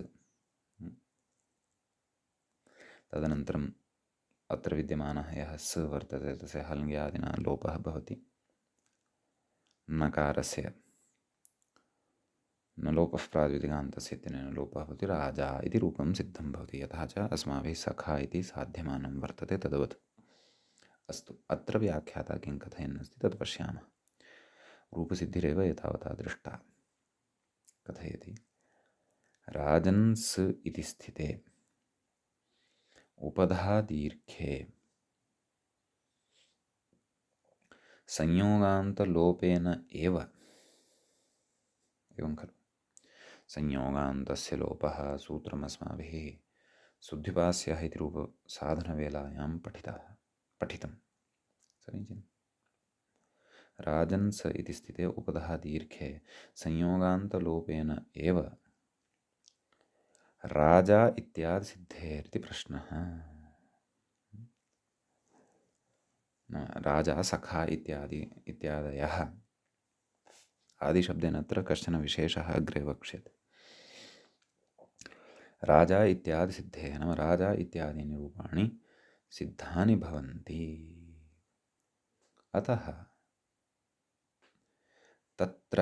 तदनन्तरम् अत्र विद्यमानः यः स वर्तते तस्य हल्ङ्यादिना लोपः भवति। नकारस्य न लोपः प्रातिपदिकान्तस्य इत्यनेन लोपः भवति राजा इति रूपं सिद्धं भवति। यथा च अस्माभिः सखा इति साध्यमानं वर्तते तद्वत्। अस्तु, अत्र व्याख्याता किं कथयन्नस्ति तत् पश्यामः। रूपसिद्धिरेव एतावता दृष्टा। कथयति राजन्स् इति स्थिते उपधा दीर्घे संयोगान्तलोपेन एव, एवं खलु, संयोगान्तस्य लोपः सूत्रमस्माभिः शुद्धिपास्यः इति रूपसाधनवेलायां पठितं समीचीनं। राजन्स इति स्थिते उपधा दीर्घे संयोगान्तलोपेन एव राजा इत्यादि सिद्धेरिति प्रश्नः। राजा सखा इत्यादयः आदिशब्देन अत्र कश्चन विशेषः अग्रे वक्ष्यते। राजा इत्यादि सिद्धेः नाम राजा इत्यादीनि रूपाणि सिद्धानि भवन्ति। अतः तत्र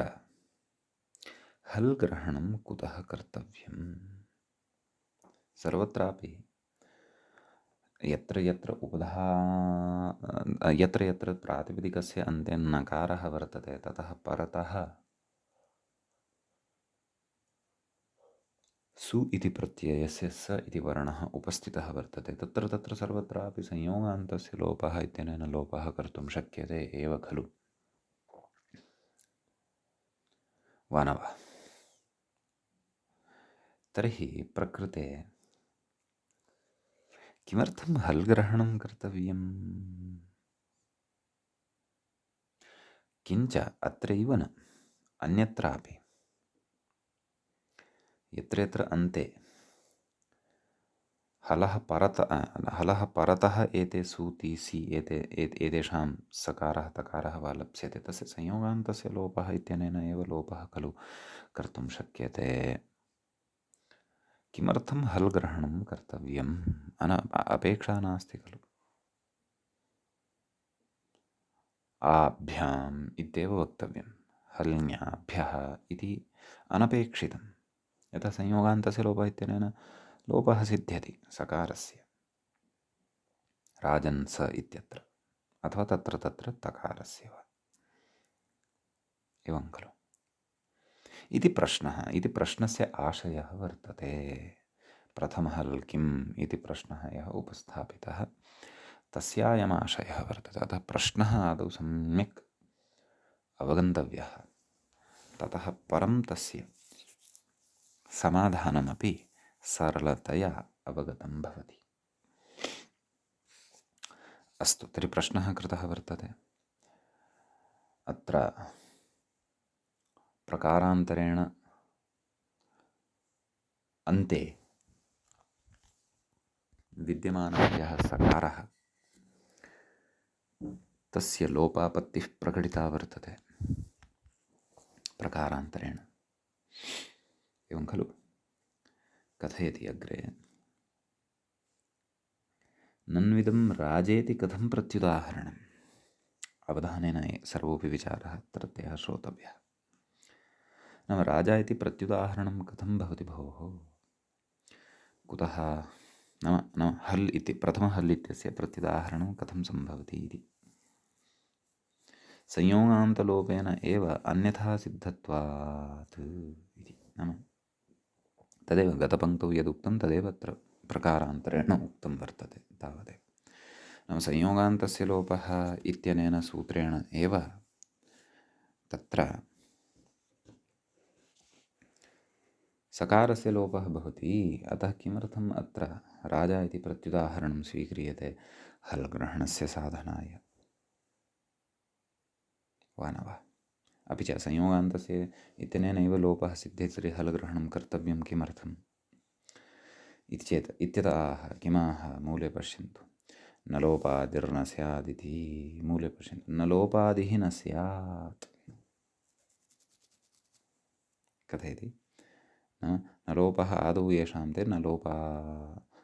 हल् ग्रहणं कुतः कर्तव्यम्? सर्वत्रापि यत्र यत्र प्रातिपदिकस्य अन्ते नकारः वर्तते ततः परतः सु इति प्रत्ययस्य स इति वर्णः उपस्थितः वर्तते। तत्र सर्वत्रापि संयोगान्तस्य लोपः इत्यनेन लोपः कर्तुं शक्यते एव खलु, वा न वा? तर्हि प्रकृते किमर्थं हल् ग्रहणं कर्तव्यम्? किञ्च अत्रैव न, अन्यत्रापि यत्र यत्र अन्ते हलः परतः एते सूति सी एतेषां सकारः तकारः वा लप्स्यते तस्य संयोगान्तस्य लोपः इत्यनेन एव लोपः खलु कर्तुं शक्यते। किमर्थं हल् ग्रहणं कर्तव्यम्? अपेक्षा नास्ति खलु। आभ्याम् इत्येव वक्तव्यं, हल्ङ्याभ्यः इति अनपेक्षितं। यथा संयोगान्तस्य लोपः इत्यनेन लोपः सिद्ध्यति सकारस्य राजन्स इत्यत्र, अथवा तत्र तकारस्य वा, एवं खलु इति प्रश्नः। इति प्रश्नस्य आशयः वर्तते। प्रथमः हल् किम् इति प्रश्नः यः उपस्थापितः तस्यायम् आशयः वर्तते। अतः प्रश्नः आदौ सम्यक् अवगन्तव्यः, ततः परं तस्य समाधानमपि सरलतया अवगतं भवति। अस्तु, तर्हि प्रश्नः कृतः वर्तते। अत्र प्रकारान्तरेण अन्ते विद्यमानः यः सकारः तस्य लोपापत्तिः प्रकटिता वर्तते प्रकारान्तरेण, एवं खलु। कथयति अग्रे, नन्विदं राजेति कथं प्रत्युदाहरणम्? अवधानेन सर्वोऽपि विचारः अत्रत्यः श्रोतव्यः। नाम राजा इति प्रत्युदाहरणं कथं भवति भोः? कुतः? नाम हल् इति प्रथमः हल् इत्यस्य प्रत्युदाहरणं कथं सम्भवति इति। संयोगान्तलोपेन एव अन्यथा सिद्धत्वात् इति। नाम तदेव गतपङ्क्तौ यदुक्तं तदेव अत्र प्रकारान्तरेण उक्तं वर्तते, तावदेव। नाम संयोगान्तस्य लोपः इत्यनेन सूत्रेण एव तत्र सकारस्य लोपः भवति। अतः किमर्थम् अत्र राजा इति प्रत्युदाहरणं स्वीक्रियते हल् ग्रहणस्य साधनाय, वा न वा? अपि च संयोगान्तस्य इत्यनेनैव लोपः सिद्ध्यति, तर्हि हल् ग्रहणं कर्तव्यं किमर्थम् इति चेत् इत्यतः किमाह मूले पश्यन्तु, न लोपादिर्न स्यादिति। मूले पश्यन्तु, न लोपादिः न स्यात्। कथयति न लोपः आदौ येषां ते न लोपा,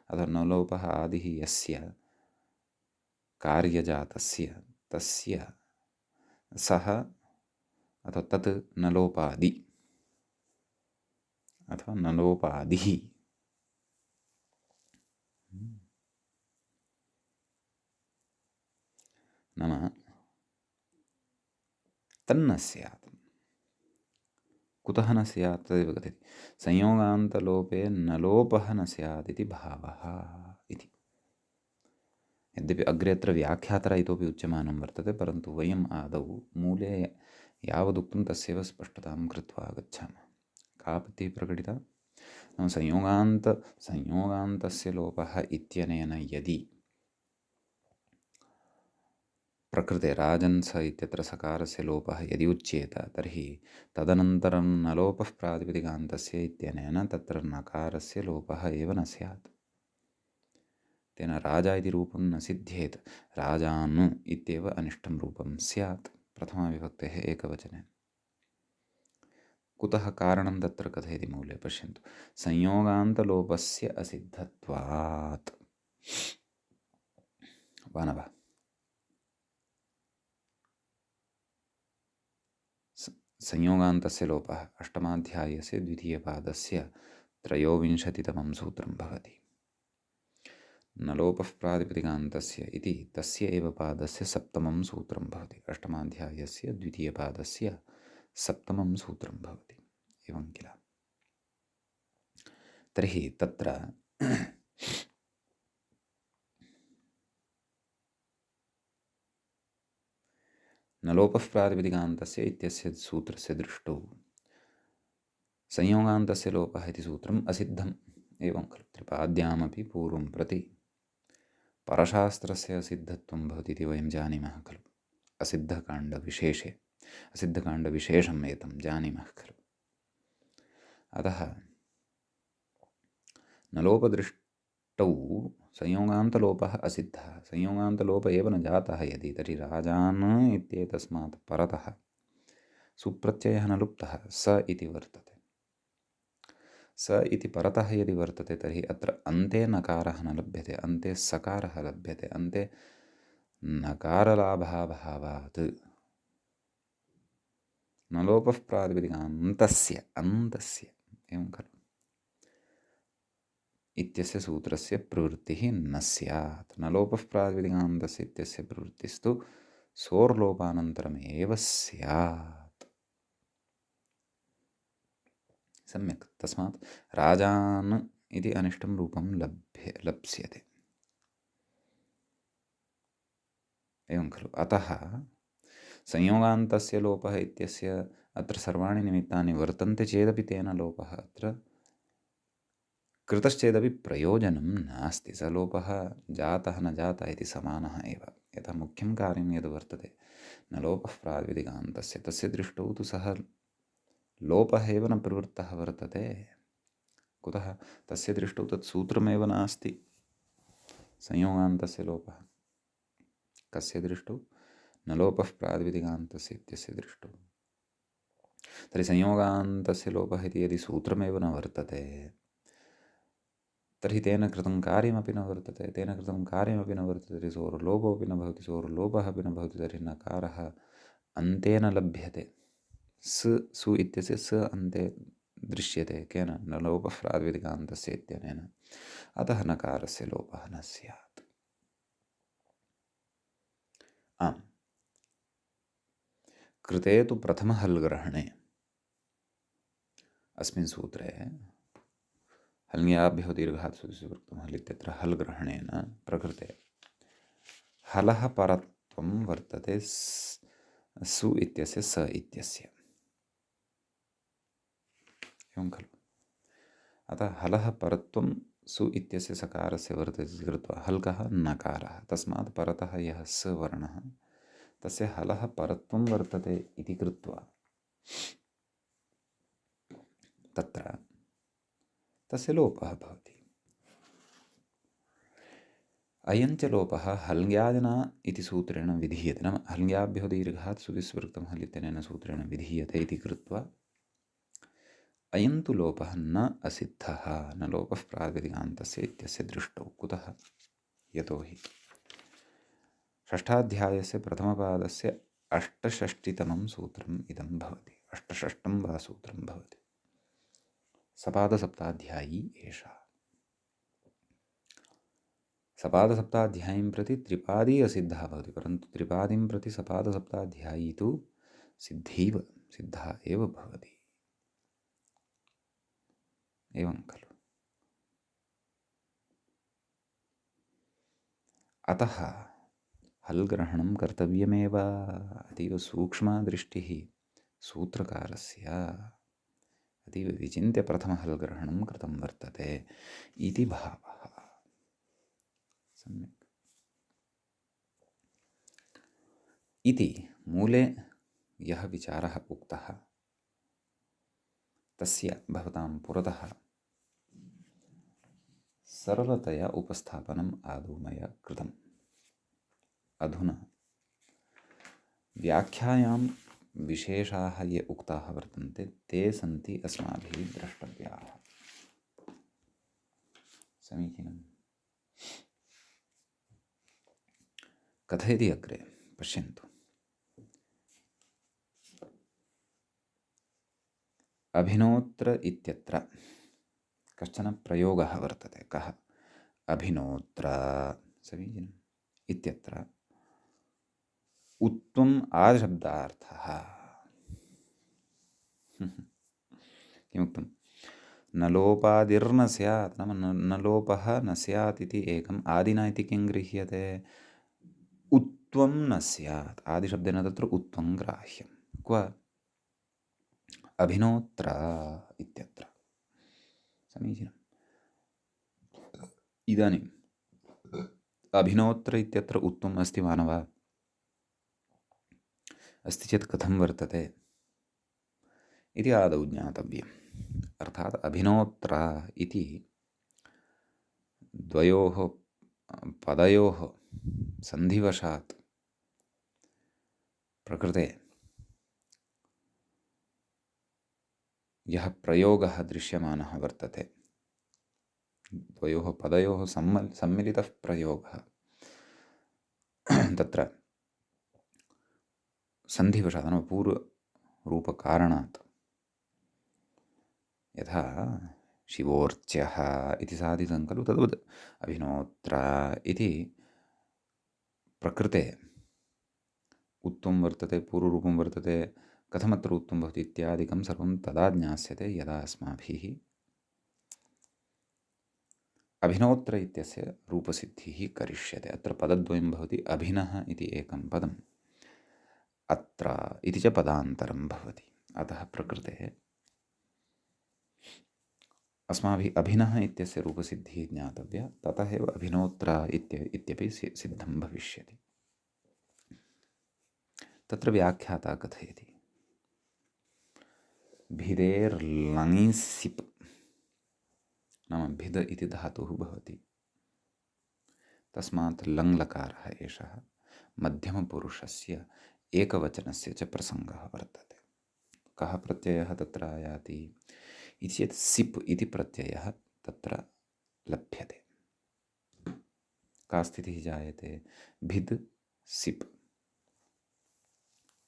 अथवा न लोपः आदिः यस्य कार्यजातस्य तस्य सः अथवा तत् नलोपादि अथवा नलोपादिः। नाम तन्न स्यात्। कुतः न स्यात् तदेव कथयति। संयोगान्तलोपे न लोपः न स्यात् इति भावः इति। यद्यपि अग्रे अत्र व्याख्यातरा इतोपि उच्यमानं वर्तते, परन्तु वयम् आदौ मूले यावदुक्तं तस्यैव स्पष्टतां कृत्वा गच्छामः। का पत्तिः प्रकटिता? नाम संयोगान्तस्य लोपः इत्यनेन यदि प्रकृते राजन्स इत्यत्र सकारस्य लोपः यदि उच्येत, तर्हि तदनन्तरं न लोपः प्रातिपदिकान्तस्य इत्यनेन तत्र नकारस्य लोपः एव न स्यात्। तेन राजा इति रूपं न सिद्ध्येत्। राजान् इत्येव अनिष्टं रूपं स्यात् प्रथमाविभक्तेः एकवचने। कुतः? कारणं तत्र कथयति मूले, पश्यन्तु। संयोगान्तलोपस्य असिद्धत्वात्। वा न वा? संयोगान्तस्य लोपः अष्टमाध्यायस्य द्वितीयपादस्य 23तमं सूत्रं भवति। न लोपः प्रातिपदिकान्तस्य इति तस्य एव पादस्य 7मं सूत्रं भवति। अष्टमाध्यायस्य द्वितीयपादस्य 7मं सूत्रं भवति। एवं किल? तर्हि तत्र न लोपः प्रातिपदिकान्तस्य इत्यस्य सूत्रस्य दृष्टौ संयोगान्तस्य लोपः इति सूत्रम् असिद्धम्। एवं खलु? त्रिपाद्यामपि पूर्वं प्रति परशास्त्रस्य असिद्धत्वं भवति इति वयं जानीमः खलु। असिद्धकाण्डविशेषे असिद्धकाण्डविशेषम् एतं जानीमः खलु। अतः न लोपदृष्टौ संयोगान्तलोपः असिद्धः। संयोगान्तलोप एव न जातः यदि, तर्हि राजान् इत्येतस्मात् परतः सुप्रत्ययः न लुप्तः, स इति वर्तते। स इति परतः यदि वर्तते, तर्हि अत्र अन्ते नकारः न लभ्यते, अन्ते सकारः लभ्यते। अन्ते नकारलाभाभावात् न लोपः प्रातिपदिकान्तस्य अन्तस्य एवं खलु इत्यस्य सूत्रस्य प्रवृत्तिः न स्यात्। न लोपः प्रातिपदिकान्तस्य इत्यस्य प्रवृत्तिस्तु सोर्लोपानन्तरमेव स्यात्। सम्यक्। तस्मात् राजान् इति अनिष्टं रूपं लप्स्यते। एवं खलु? अतः संयोगान्तस्य लोपः इत्यस्य अत्र सर्वाणि निमित्तानि वर्तन्ते चेदपि तेन लोपः अत्र कृतश्चेदपि प्रयोजनं नास्ति। स लोपः जातः न जातः इति समानः एव। यथा मुख्यं कार्यं यद् वर्तते न लोपः प्रातिपदिकान्तस्य, तस्य दृष्टौ तु सः लोपः एव न प्रवृत्तः वर्तते। कुतः? तस्य दृष्टौ तत् सूत्रमेव नास्ति संयोगान्तस्य लोपः। कस्य दृष्टौ? न लोपः प्रातिपदिकान्तस्य इत्यस्य दृष्टौ। तर्हि संयोगान्तस्य लोपः इति यदि सूत्रमेव न वर्तते, तर्हि तेन कृतं कार्यमपि न वर्तते। तेन कृतं कार्यमपि न वर्तते, तर्हि सोर्लोपोऽपि न भवति, सोर्लोपः अपि न भवति। तर्हि नकारः अन्ते न लभ्यते। सु इत्यस्य स अन्ते दृश्यते केन? न लोपः प्रातिपदिकान्तस्य इत्यनेन। अतः नकारस्य लोपः न स्यात्। आम्, कृते तु प्रथमहल्ग्रहणे अस्मिन् सूत्रे हल्ङ्याभ्यो दीर्घात् सुविवृक्तं हल् इत्यत्र हल् ग्रहणेन प्रकृते हलः परत्वं वर्तते सु इत्यस्य स इत्यस्य। एवं खलु? अतः हलः परत्वं सु इत्यस्य सकारस्य वर्तते इति कृत्वा हल् कः? नकारः। तस्मात् परतः यः स वर्णः तस्य हलः परत्वं वर्तते इति कृत्वा तत्र तस्य लोपः भवति। अयञ्च लोपः हल्ङ्यादिना इति सूत्रेण विधीयते। नाम हल्ङ्याभ्यो दीर्घात् सुविस्वृक्तं हल् इत्यनेन सूत्रेण विधीयते इति कृत्वा अयं तु लोपः न असिद्धः, न लोपः प्रातिपदिकान्तस्य इत्यस्य दृष्टौ। कुतः? यतोहि षष्ठाध्यायस्य प्रथमपादस्य अष्टषष्टितमं सूत्रम् इदं भवति, अष्टषष्टं वा सूत्रं भवति। सपादसप्ताध्यायी एषः। सपादसप्ताध्यायीं प्रति त्रिपादी असिद्धः भवति, परन्तु त्रिपादीं प्रति सपादसप्ताध्यायी तु सिद्धः एव भवति। एवं खलु। अतः हल् ग्रहणं कर्तव्यमेव। अतीव सूक्ष्मा दृष्टिः सूत्रकारस्य। अतीव विचिन्त्य प्रथमं हल् ग्रहणं कृतं वर्तते इति भावः। सम्यक्। इति मूले यः विचारः उक्तः तस्य भवतां पुरतः सरलतया उपस्थापनम् आदौ मया कृतम्। अधुना व्याख्यायां विशेषाः ये उक्ताः वर्तन्ते ते सन्ति अस्माभिः द्रष्टव्याः। समीचीनम्। कथयति अग्रे पश्यन्तु। अभिनोत्र इत्यत्र कश्चन प्रयोगः वर्तते। कः? अभिनोत्र। समीचीनम्। इत्यत्र उत्वम् आशब्दार्थः। किमुक्तं? न लोपादिर्न स्यात्, नाम न लोपः न स्यात् इति एकम्। आदिना इति किं गृह्यते? उत्वं न स्यात्। आदिशब्देन तत्र उत्वं ग्राह्यं। क्व? अभिनोत्र इत्यत्र। समीचीनम्। इदानीम् अभिनोत्र इत्यत्र उत्वम् अस्ति वा न वा? अस्ति चेत् कथं वर्तते इति आदौ ज्ञातव्यम्। अर्थात् अभिनोत्र इति द्वयोः पदयोः सन्धिवशात् प्रकृते यः प्रयोगः दृश्यमानः वर्तते, द्वयोः पदयोः सम्मिलितः प्रयोगः, तत्र सन्धिवशात् नाम पूर्वरूपकारणात्, यथा शिवोर्च्यः इति साधितं खलु, तद्वत् अभिनोत्र इति प्रकृते उत्वं वर्तते, पूर्वरूपं वर्तते, कथमत्र उत्वं भवति इत्यादिकं सर्वं तदा ज्ञास्यते यदा अस्माभिः अभिनोत्र इत्यस्य रूपसिद्धिः करिष्यते। अत्र पदद्वयं भवति। अभिनः इति एकं पदम्, अत्र इति च पदान्तरं भवति। अतः प्रकृते अस्माभिः अभिनः इत्यस्य रूपसिद्धिः ज्ञातव्या, ततः एव अभिनोत्र इत्यपि सिद्धं भविष्यति। तत्र व्याख्याता कथयति, भिदेर्लङि सिप् नाम भिद इति धातुः भवति, तस्मात् लङ्लकारः एषः मध्यमपुरुषस्य एकवचनस्य च प्रसङ्गः वर्तते। कः प्रत्ययः तत्र आयाति इति चेत् सिप् इति प्रत्ययः तत्र लभ्यते। का स्थितिः जायते? भिद् सिप्।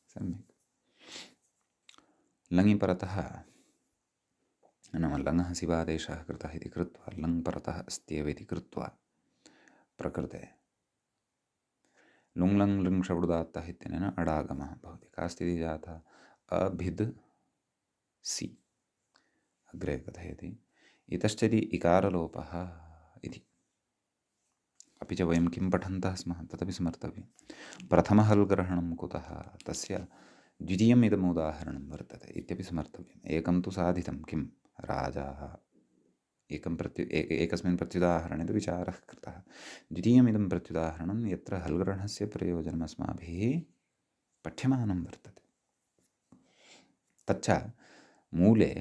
सम्यक्। लङि परतः नाम लङः सिवादेशः कृतः इति कृत्वा लङ् परतः अस्त्येव इति कृत्वा प्रकृते लुङ् लङ् लृङ् शब्दात्तः इत्यनेन अडागमः भवति। का स्थितिः जाता? अभिद् सि। अग्रे कथयति, इतश्चेति इकारलोपः इति। अपि च वयं किं पठन्तः स्मः तदपि स्मर्तव्यं। प्रथमहल् ग्रहणं कुतः? तस्य द्वितीयम् इदम् उदाहरणं वर्तते इत्यपि स्मर्तव्यम्। एकं तु साधितं, किं? राजाः। एकस्मिन् प्रत्युदाहरणे तु विचारः कृतः। द्वितीयमिदं प्रत्युदाहरणं यत्र हल्ग्रहणस्य प्रयोजनम् अस्माभिः पठ्यमानं वर्तते। तच्च मूले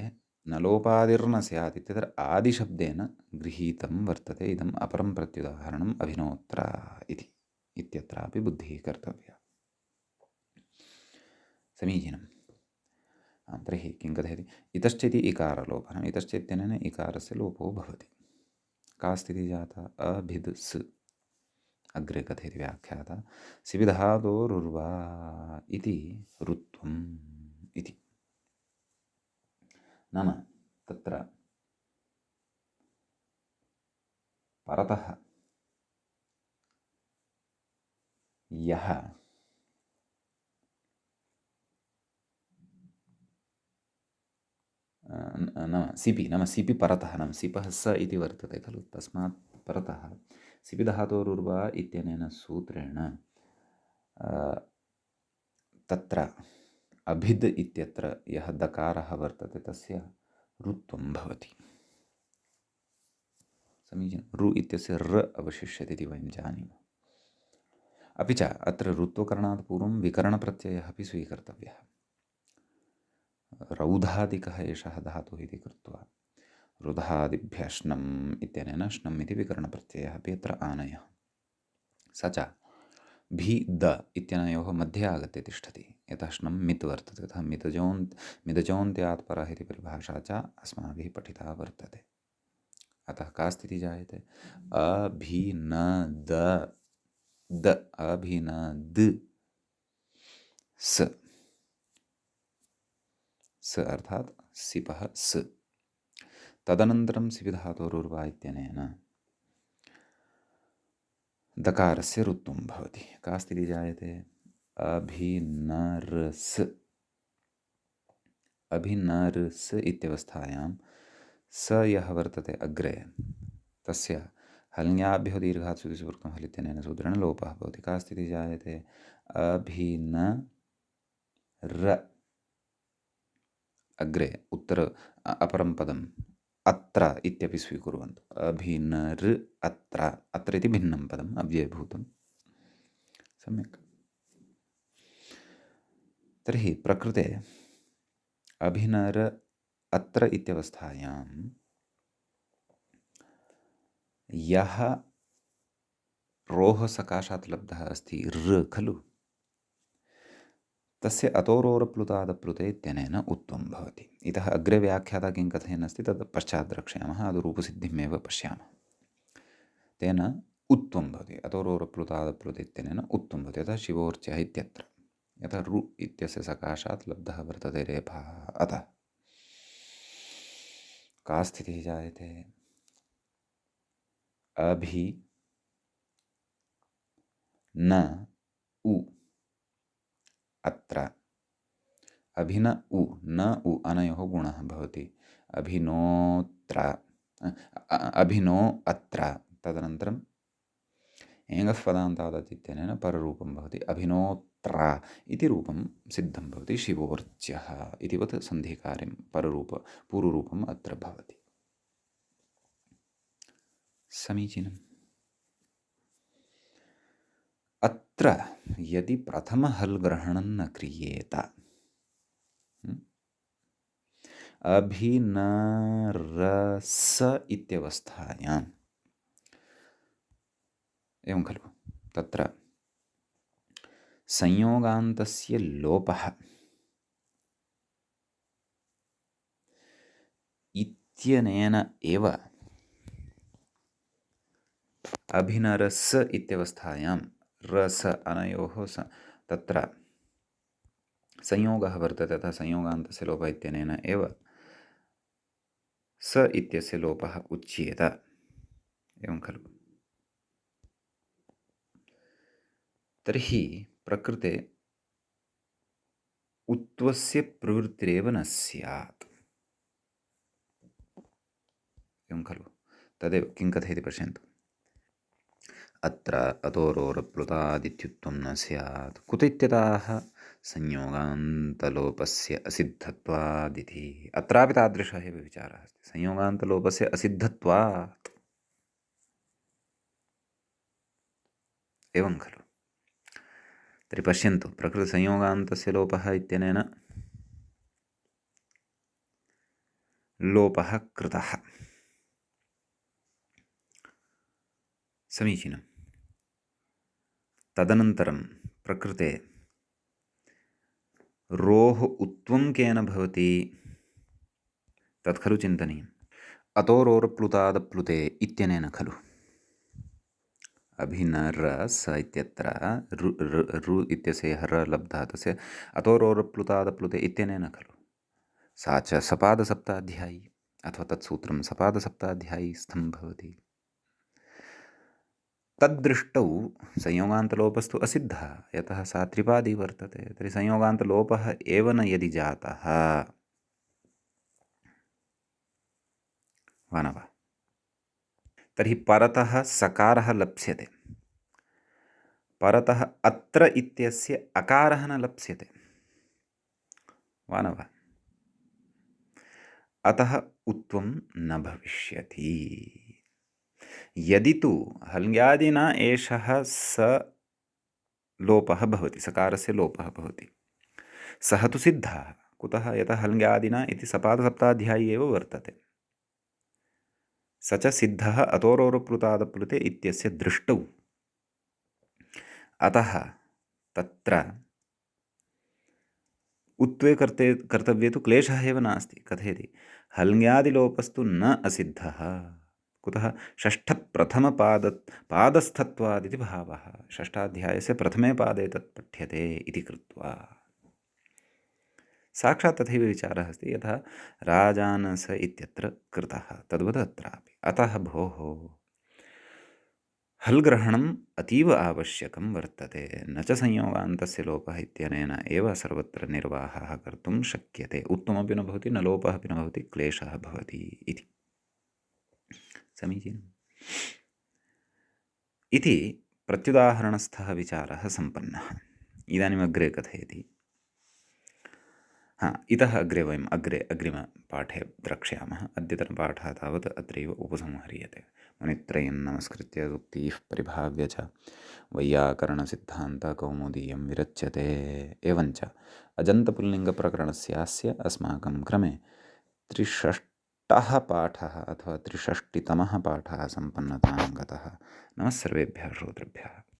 न लोपादिर्न स्यात् इत्यत्र आदिशब्देन गृहीतं वर्तते। इदम् अपरं प्रत्युदाहरणम् अभिनोत्र इति। इत्यत्रापि बुद्धिः कर्तव्या। समीचीनम्। तर्हि किं कथयति? इतश्चेति इकारलोपः। इतश्चेत्यनेन इकारस्य लोपो भवति। का स्थितिः जाता? अभिद् स्। अग्रे कथयति व्याख्याता सिबिधातोरुर्वा इति ऋत्वम् इति। नाम तत्र परतः यः नाम सिपि परतः नाम सिपः स इति वर्तते खलु, तस्मात् परतः सिपिधातोरुर्वा इत्यनेन सूत्रेण तत्र अभिद् इत्यत्र यः दकारः वर्तते तस्य ऋत्वं भवति। समीचीनं। ऋ इत्यस्य र अवशिष्यते इति वयं जानीमः। अपि च अत्र ऋत्वकरणात् पूर्वं विकरणप्रत्ययः अपि स्वीकर्तव्यः। रौधादिकः एषः धातुः इति कृत्वा रुधादिभ्यः श्नम् इत्यनेन श्नम् इति विकरणप्रत्ययः अपि अत्र आनयः। स च भी द इत्यनयोः मध्ये आगत्य तिष्ठति, यतः श्नम् मित् वर्तते, तथा मिदजोन्त्यात् परः इति परिभाषा च अस्माभिः पठिता वर्तते। अतः का स्थितिः जायते? अभिनद स अर्थात् सिपः स। तदनन्तरं सिपिधातोरुर्वा इत्यनेन दकारस्य ऋत्वं भवति। का स्थितिः जायते? अभिनर्स् इत्यवस्थायां स यः वर्तते अग्रे तस्य हल्ङ्याभ्यो दीर्घात् सुविवृक्तं हल् इत्यनेन सूत्रेण लोपः भवति। का स्थितिः जायते? अभिनर अग्रे अपरं पदम् अत्र इत्यपि स्वीकुर्वन्तु। अभिनर अत्र इति भिन्नं पदम् अव्ययभूतं। सम्यक्। तर्हि प्रकृते अभिनर अत्र इत्यवस्थायां यः रोः सकाशात् लब्धः अस्ति ऋ खलु, तस्य अतोरोरप्लुतादप्लुते इत्यनेन उत्वं भवति। इतः अग्रे व्याख्याता किं कथयन् अस्ति तत् पश्चात् द्रक्ष्यामः, आदुरूपसिद्धिमेव पश्यामः। तेन उत्वं भवति, अतोरोरप्लुतादप्लुते इत्यनेन उत्वं भवति। यतः शिवोर्च्यः इत्यत्र, यतः ऋ इत्यस्य सकाशात् लब्धः वर्तते रेफः। अतः का स्थितिः जायते? अभि न उ अत्र, अभिन उ न उ अनयोः गुणः भवति। अभिनो अत्र, तदनन्तरम् एङः पदान्तादत् इत्यनेन पररूपं भवति। अभिनोत्र इति रूपं सिद्धं भवति। शिवोर्च्यः इतिवत् सन्धिकार्यं पूर्वरूपम् अत्र भवति। समीचीनम्। अत्र यदि प्रथमहल् ग्रहणं न क्रियेत, अभिनरस इत्यवस्थायाम् एवं खलु, तत्र संयोगान्तस्य लोपः इत्यनेन एव अभिनरस इत्यवस्थायां रस अनयोः तत्र संयोगः वर्तते। तथा संयोगान्तस्य लोपः इत्यनेन एव स इत्यस्य लोपः उच्येत। एवं खलु। तर्हि प्रकृते उत्वस्य प्रवृत्तिरेव न स्यात्। एवं खलु। तदेव किं कथयति पश्यन्तु। अत्र अतोरोरप्लुतादित्युत्वं न स्यात्। कुत इत्यतः? संयोगान्तलोपस्य असिद्धत्वादिति। अत्रापि तादृशः एव विचारः अस्ति। संयोगान्तलोपस्य असिद्धत्वात्। एवं खलु। तर्हि पश्यन्तु, प्रकृतिसंयोगान्तस्य लोपः इत्यनेन लोपः कृतः। समीचीनं। तदनन्तरं प्रकृते रोः उत्वं केन भवति तत् खलु चिन्तनीयम्। अतोरोरप्लुतादप्लुते इत्यनेन खलु। अभिनर स इत्यत्र रु इत्यस्य यः र लब्धः तस्य अतोरोरप्लुतादप्लुते इत्यनेन खलु। सा च सपादसप्ताध्यायी अथवा तत्सूत्रं सपादसप्ताध्यायी स्थं भवति। तद्दृष्टौ संयोगान्तलोपस्तु असिद्धः, यतः सा त्रिपादी वर्तते। तर्हि संयोगान्तलोपः एव न यदि जातः वा न वा, तर्हि परतः सकारः लप्स्यते, परतः अत्र इत्यस्य अकारः न लप्स्यते वा न वा। अतः उत्वं न भविष्यति। यदि तु हल्यादिना एषः स लोपः भवति, सकारस्य लोपः भवति, सः तु सिद्धः। कुतः? यतः हल्यादिना इति सपादसप्ताध्यायी एव वर्तते। स च सिद्धः अतोरोरप्लुतादप्लुते इत्यस्य दृष्टौ। अतः तत्र उत्वे कर्तव्ये तु क्लेशः एव नास्ति। कथयति? हल्यादिलोपस्तु न असिद्धः। कुतः? पादस्थत्वादिति भावः। षष्ठाध्यायस्य प्रथमे पादे तत् पठ्यते इति कृत्वा साक्षात् तथैव विचारः अस्ति, यथा राजानस इत्यत्र कृतः तद्वत् अत्रापि। अतः भोः हल् ग्रहणम् अतीव आवश्यकं वर्तते। न च संयोगान्तस्य लोपः इत्यनेन एव सर्वत्र निर्वाहः कर्तुं शक्यते। उत्तमपि न भवति, न लोपः अपि न भवति, क्लेशः भवति इति। समीचीनम् इति प्रत्युदाहरणस्थः विचारः सम्पन्नः। इदानीम् अग्रे कथयति। इतः अग्रे वयम् अग्रिमपाठे द्रक्ष्यामः। अद्यतनपाठः तावत् अत्रैव उपसंह्रियते। मुनित्रयं नमस्कृत्य उक्तिः परिभाव्य च वैयाकरणसिद्धान्तकौमुदीयं विरच्यते। एवञ्च अजन्तपुल्लिङ्गप्रकरणस्यास्य अस्माकं क्रमे 63 पाठः अथवा 63तमः पाठः सम्पन्नतां गतः। नमः सर्वेभ्यः श्रोतृभ्यः।